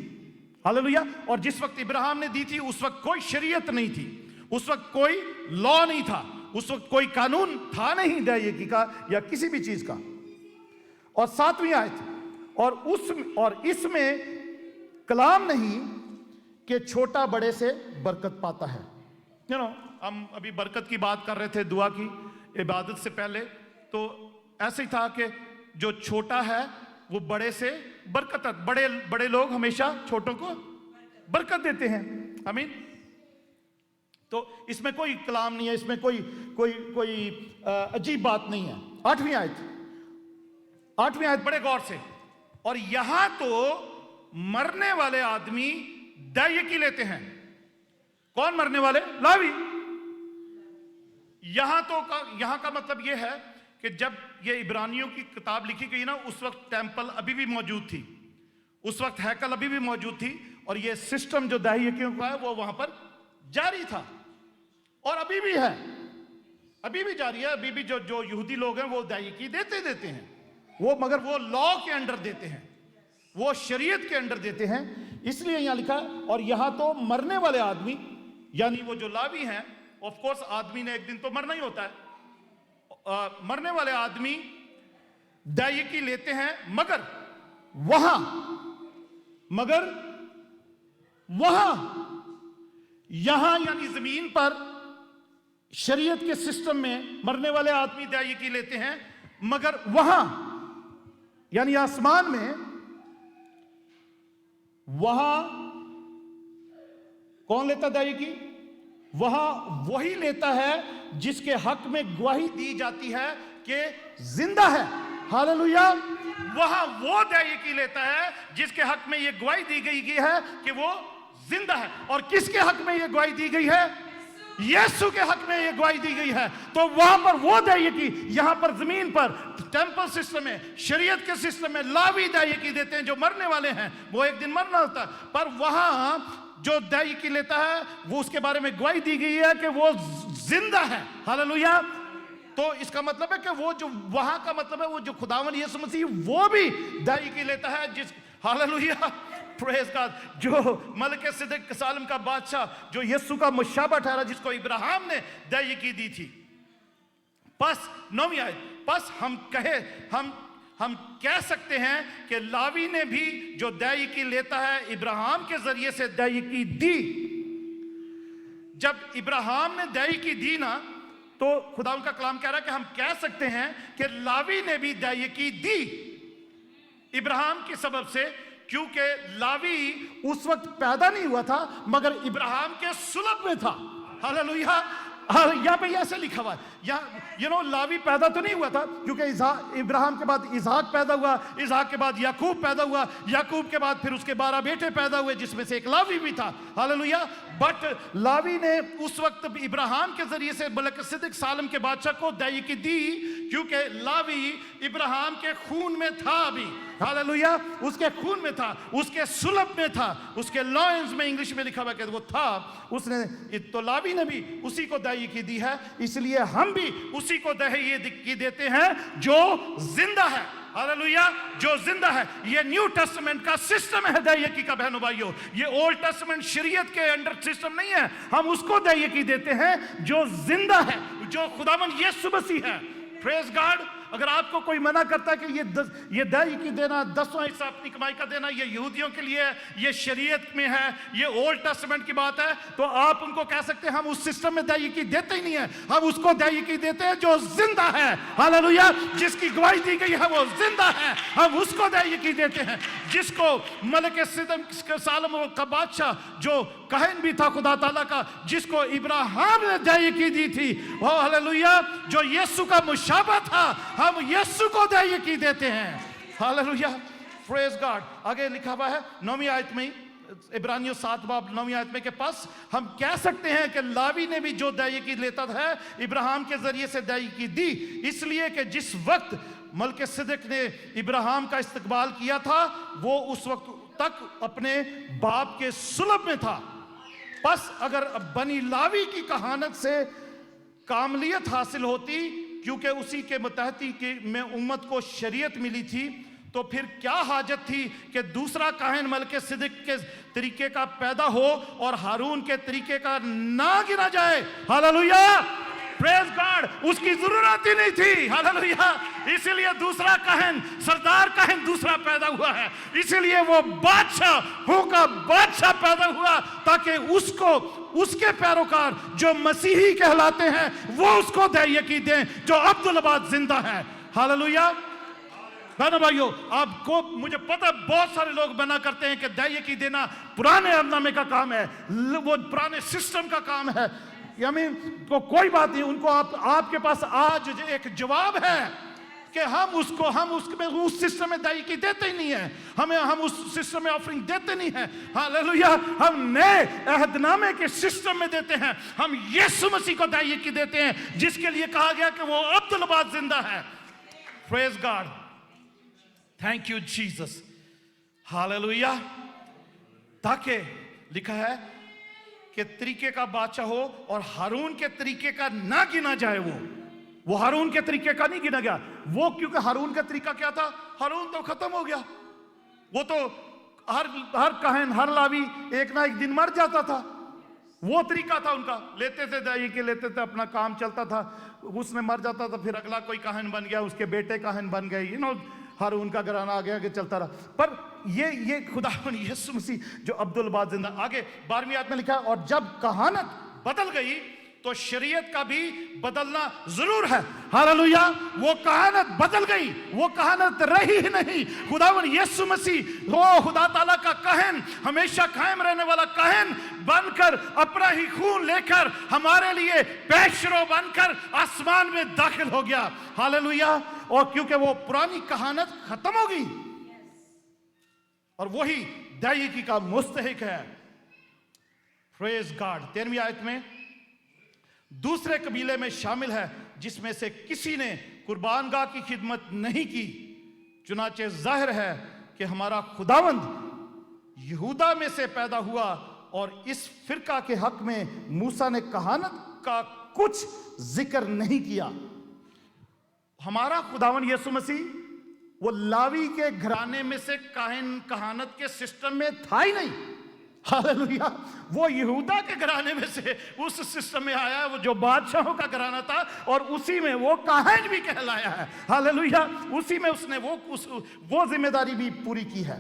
हालेलुया। और जिस वक्त इब्राहिम ने दी थी उस वक्त कोई शरीयत नहीं थी, उस वक्त कोई लॉ नहीं था, उस वक्त कोई कानून था नहीं दैयकी का या किसी भी चीज का। और 7वीं आयत, और इसमें कलाम नहीं कि छोटा बड़े से बरकत पाता है। हम अभी बरकत की बात कर रहे थे दुआ की इबादत से पहले, तो ऐसे ही था कि जो छोटा है वो बड़े से बरकत, बड़े लोग हमेशा छोटों को बरकत देते हैं। आमीन। तो इसमें कोई कलाम नहीं है, इसमें कोई अजीब बात नहीं है। 8वीं आयत बड़े गौर से, और यहां तो मरने वाले आदमी दैयकी लेते हैं। कौन मरने वाले? लावी। यहां का मतलब यह है कि जब ये इब्रानियों की किताब लिखी गई ना, उस वक्त टेंपल अभी भी मौजूद थी, उस वक्त हैकल अभी भी मौजूद थी, और ये सिस्टम जो दैयकियों का है वो वहां पर जारी था और अभी भी है, अभी भी जारी है। अभी भी जो यहूदी लोग हैं वो दैयकी देते हैं, वो मगर वो लॉ के अंडर देते हैं, वो शरीयत के अंडर देते हैं। इसलिए यहां लिखा है, और यहां तो मरने वाले आदमी, यानी वो जो लावी हैं, ऑफ कोर्स आदमी ने एक दिन तो मरना ही होता है, मरने वाले आदमी दैयकी लेते हैं, मगर वहां यहां यानी जमीन पर शरीयत के सिस्टम में मरने वाले आदमी दैयकी लेते हैं, मगर वहां यानी आसमान में, वहां कौन लेता दैयकी? वहां वही लेता है जिसके हक में गवाही दी जाती है कि जिंदा है। हालेलुया। वहां वो दैयकी लेता है जिसके हक में यह गवाही दी गई है कि वो जिंदा है। और किसके हक में यह गवाही दी गई है? यीशु के हक में यह गवाही दी गई है। तो वहां पर वो दैयकी, यहां पर जमीन पर टेंपल सिस्टम में, शरीयत के सिस्टम में लावी दैयकी देते हैं। जो मरने वाले हैं वो एक दिन मरना होता है, पर वहां जो दैयकी लेता है वो उसके बारे में गवाही दी गई है कि वो जिंदा है। हालेलुया। तो इसका मतलब है कि वो जो वहां का मतलब है वो जो खुदावन यीशु मसीह वो भी दैयकी लेता है, जिस हालेलुया प्रेज गॉड, जो मलके सिद्दीक सालम का बादशाह, जो यीशु का मुशाबा ठहरा, जिसको इब्राहिम ने दैयकी दी थी। बस 9वीं आयत, बस हम कह सकते हैं कि लावी ने भी जो दैयकी लेता है इब्राहिम के जरिए से दैयकी दी। जब इब्राहिम ने दैयकी दी ना, तो खुदा उनका कलाम कह रहा है कि हम कह सकते हैं कि लावी ने भी दैयकी दी इब्राहिम के सबब से, क्योंकि लावी उस वक्त पैदा नहीं हुआ था मगर इब्राहिम के सुलभ में था। हालेलुया। यहाँ पे ऐसे लिखा हुआ है, यहाँ लावी पैदा तो नहीं हुआ था, क्योंकि इब्राहिम के बाद इसहाक पैदा हुआ, इसहाक के बाद याकूब पैदा हुआ, याकूब के बाद फिर उसके 12 बेटे पैदा हुए, जिसमें से एक लावी भी था। हालेलुया। बट लावी ने उस वक्त इब्राहिम के जरिए से मलक सिद्दीक सालम के बादशाह को दैयकी दी, क्योंकि लावी इब्राहिम के खून में था अभी। हालेलुया। उसके खून में था, उसके सुलभ में था, उसके लॉयंस में इंग्लिश में लिखा हुआ कि वो था, उसने, तो लावी ने भी उसी को दैयकी दी है। इसलिए हम भी उसी को दैयकी देते हैं जो जिंदा है। हालेलुया। जो जिंदा है। ये न्यू टेस्टामेंट का सिस्टम है दैयकी का, बहनों भाइयों। ये ओल्ड टेस्टामेंट शरीयत के अंडर सिस्टम नहीं है। हम उसको दैयकी देते हैं जो जिंदा है, जो खुदावन यीशु मसीह है। Praise God. अगर आपको कोई मना करता है कि ये दैयकी देना, 10वां हिस्सा अपनी कमाई का देना, ये यहूदियों के लिए है, ये शरीयत में है, ये ओल्ड टेस्टामेंट की बात है, तो आप उनको कह सकते हैं हम उस सिस्टम में दैयकी देते ही नहीं है। हम उसको दैयकी देते हैं जो जिंदा है। हालेलुया। जिसकी गवाही दी गई है वो जिंदा है, हम उसको दैयकी देते हैं। जिसको मलके सिद्दीक सालम का बादशाह, जो कहन भी था खुदा ताला का, जिसको इब्राहिम ने दैयकी दी थी, वो हालेलुया, जो यीशु का मुशाबा था, हम यीशु को दैयकी देते हैं। हालेलुया। Praise God. आगे लिखा हुआ है 9वीं आयत में, इब्रानियों 7 बाब 9वीं आयत में के पास हम कह सकते हैं कि लावी ने भी जो दैयकी लेता था इब्राहिम के जरिए से दैयकी दी, इसलिए कि जिस वक्त मलके सिद्दीक ने इब्राहिम का इस्तकबाल किया था वो उस वक्त तक अपने बाप के सुलभ में था। बस अगर बनी लावी की कहानत से कामलियत हासिल होती, क्योंकि उसी के मतहती में उम्मत को शरीयत मिली थी, तो फिर क्या हाजत थी कि दूसरा काहिन मलकिसिदक के तरीके का पैदा हो और हारून के तरीके का ना गिना जाए। हालेलुया, प्रेज गॉड, उसकी जरूरत ही नहीं थी। हालेलुया, इसीलिए दूसरा काहिन, सरदार काहिन दूसरा पैदा हुआ है, इसीलिए वो बादशाह का बादशाह पैदा हुआ ताकि उसको, उसके पैरोकार जो मसीही कहलाते हैं वो उसको दैयकी दें जो अब्दुल-अबाद जिंदा है। हालेलुया भाइयों, आपको, मुझे पता बहुत सारे लोग मना करते हैं कि दैयकी देना पुराने अहदनामे का काम है, वो पुराने सिस्टम का काम है। तो कोई बात नहीं, उनको आपके पास आज एक जवाब है कि हम उसमें उस सिस्टम में दायिकी देते ही नहीं है, हम उस सिस्टम में ऑफरिंग देते नहीं है। हालेलुया, हम नए अहदनामे के सिस्टम में देते हैं, हम यीशु मसीह को दायिकी देते हैं जिसके लिए कहा गया कि वो अब्दुल-अबाद जिंदा है। Praise God, thank you Jesus. Hallelujah, ताकि लिखा है कि तरीके का बादशाह हो और हारून के तरीके का ना गिना जाए। वो हारून के तरीके का नहीं गिना गया, वो क्योंकि हारून का तरीका क्या था, हारून तो खत्म हो गया, वो तो हर काहिन, हर लावी एक ना एक दिन मर जाता था। वो तरीका था उनका, लेते थे दायिकी, लेते थे, अपना काम चलता था, उसने मर जाता था, फिर अगला कोई काहिन बन गया, उसके बेटे काहिन बन गए, हारून का घराना आ गया कि चलता रहा। पर ये खुदावन यीशु मसीह जो अब्दुल-अबाद जिंदा, आगे 12वीं आयत में लिखा है, और जब कहानत बदल गई तो शरीयत का भी बदलना जरूर है। हालेलुया, वो कहानत बदल गई, वो कहानत रही ही नहीं। खुदावन यीशु मसीह वो खुदा ताला का काहिन, हमेशा कायम रहने वाला काहिन बनकर, अपना ही खून लेकर हमारे लिए पेशरो बनकर आसमान में दाखिल हो गया। हालेलुया, और क्योंकि वो पुरानी कहानत खत्म हो गई और वही दायिकी का मुस्तहिक है। प्रेज गॉड, 13वीं आयत में, दूसरे कबीले में शामिल है जिसमें से किसी ने कुर्बानगाह की खिदमत नहीं की, चुनाचे जाहिर है कि हमारा खुदावंद यहूदा में से पैदा हुआ और इस फिरका के हक में मूसा ने कहानत का कुछ जिक्र नहीं किया। हमारा खुदावंद यीशु मसीह वो लावी के घराने में से काहिन कहानत के सिस्टम में था ही नहीं। हालेलुया, वो यहूदा के घराने में से उस सिस्टम में आया, वो जो बादशाहों का घराना था, और उसी में वो काहिन भी कहलाया है। हालेलुया, उसी में उसने वो जिम्मेदारी भी पूरी की है।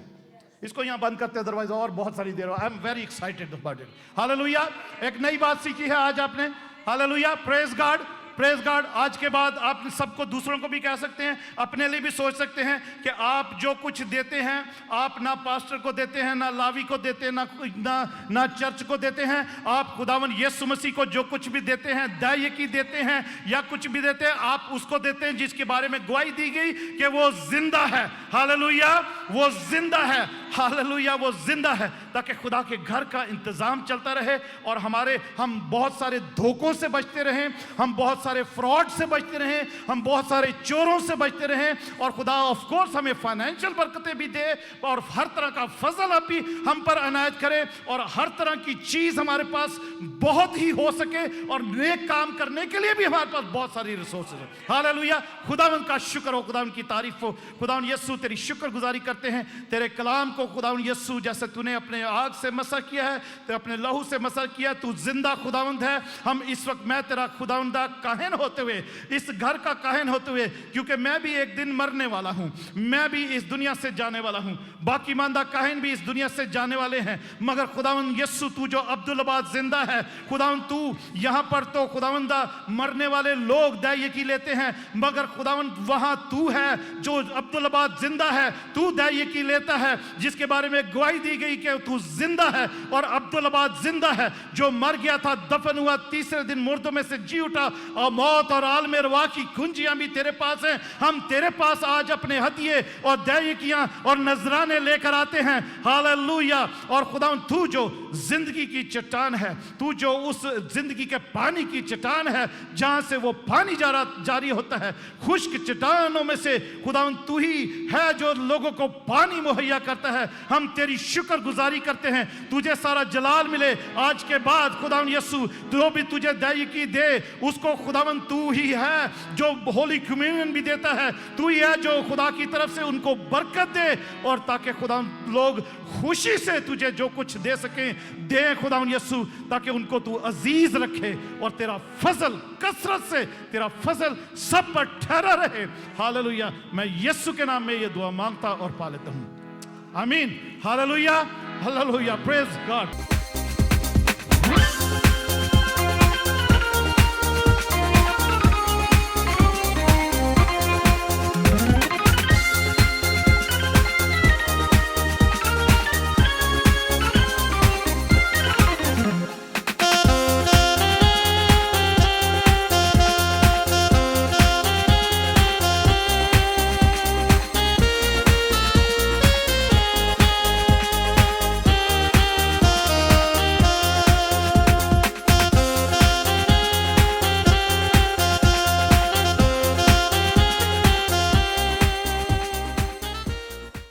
इसको यहां बंद करते हैं, अदरवाइज और बहुत सारी देर। I am very excited about it. Hallelujah, एक नई बात सीखी है आज आपने। Hallelujah, praise God, praise God. आज के बाद आप सबको, दूसरों को भी कह सकते हैं, अपने लिए भी सोच सकते हैं कि आप जो कुछ देते हैं, आप ना पास्टर को देते हैं, ना लावी को देते हैं, ना चर्च को देते हैं, आप खुदावन यीशु मसीह को जो कुछ भी देते हैं, दायिकी देते हैं या कुछ भी देते हैं, आप उसको देते हैं जिसके बारे में गवाही दी गई कि वो जिंदा है। हालेलुया, वो जिंदा है। हालेलुया, वो जिंदा है, ताकि खुदा के घर का इंतजाम चलता रहे और हम बहुत सारे धोखों से बचते रहें, हम बहुत सारे फ्रॉड से बचते रहें, हम बहुत सारे चोरों से बचते रहें, और खुदा ऑफ कोर्स हमें फाइनेंशियल बरकतें भी दे और हर तरह का फजल आप भी हम पर अनायत करे, और हर तरह की चीज हमारे पास बहुत ही हो सके, और नेक काम करने के लिए भी हमारे पास बहुत सारी रिसोर्सेज है। हालेलुया, खुदावंद का शुक्र हो, खुदावंद की तारीफ हो। खुदावंद यीशु, तेरी शुक्रगुजारी करते हैं, तेरे कलाम को खुदावंद यीशु, जैसे तूने अपने आग से मसा किया है, तो अपने लहू से मसा किया, तू जिंदा खुदावंद है। हम इस वक्त, मैं तेरा खुदावंदा काहिन होते हुए, इस घर का काहिन होते हुए, क्योंकि मैं भी एक दिन मरने वाला हूं, मैं भी इस दुनिया से जाने वाला हूं, बाकी मानदा काहिन भी इस दुनिया से जाने वाले हैं, मगर खुदावंद यीशु, तू जो अब्दुल-अबाद जिंदा है, खुदावंद तू यहां पर तो खुदावंदा मरने वाले लोग दायिकी लेते हैं, मगर खुदावंद वहां तू है जो अब्दुल-अबाद जिंदा है, तू दायिकी लेता है, जिसके बारे में गवाही दी गई कि तू जिंदा है और अब्दुल-अबाद जिंदा है, जो मर गया था, दफन हुआ, तीसरे दिन मुर्दों में से जी उठा, और मौत और आलम रवा की कुंजियां भी तेरे पास हैं। हम तेरे पास आज अपने हदिये और दायिकियां और नजराने लेकर आते हैं। हालेलुया, और खुदा तू जो जिंदगी की चट्टान है, तू जो उस जिंदगी के पानी की चट्टान है, जहां से वो पानी जारी होता है, खुश्क चट्टानों में से खुदा तू ही है जो लोगों को पानी मुहैया करता है। हम तेरी शुक्रगुजारी करते हैं, तुझे सारा जलाल मिले। आज के बाद खुदा यीशु, जो भी तुझे दायिकी दे, उसको खुदावन तू ही है जो होली कम्युनियन भी देता है, तू ही है जो खुदा की तरफ से उनको बरकत दे, और ताकि खुदा लोग खुशी से तुझे जो कुछ दे सके दे खुदावन यीशु, ताकि उनको तू अजीज रखे और तेरा फजल कसरत से तेरा फजल सब पर ठहरा रहे। हालेलुया। मैं यीशु के नाम में ये दुआ मांगता और पा लेता हूं, आमीन। Hallelujah, hallelujah, praise God.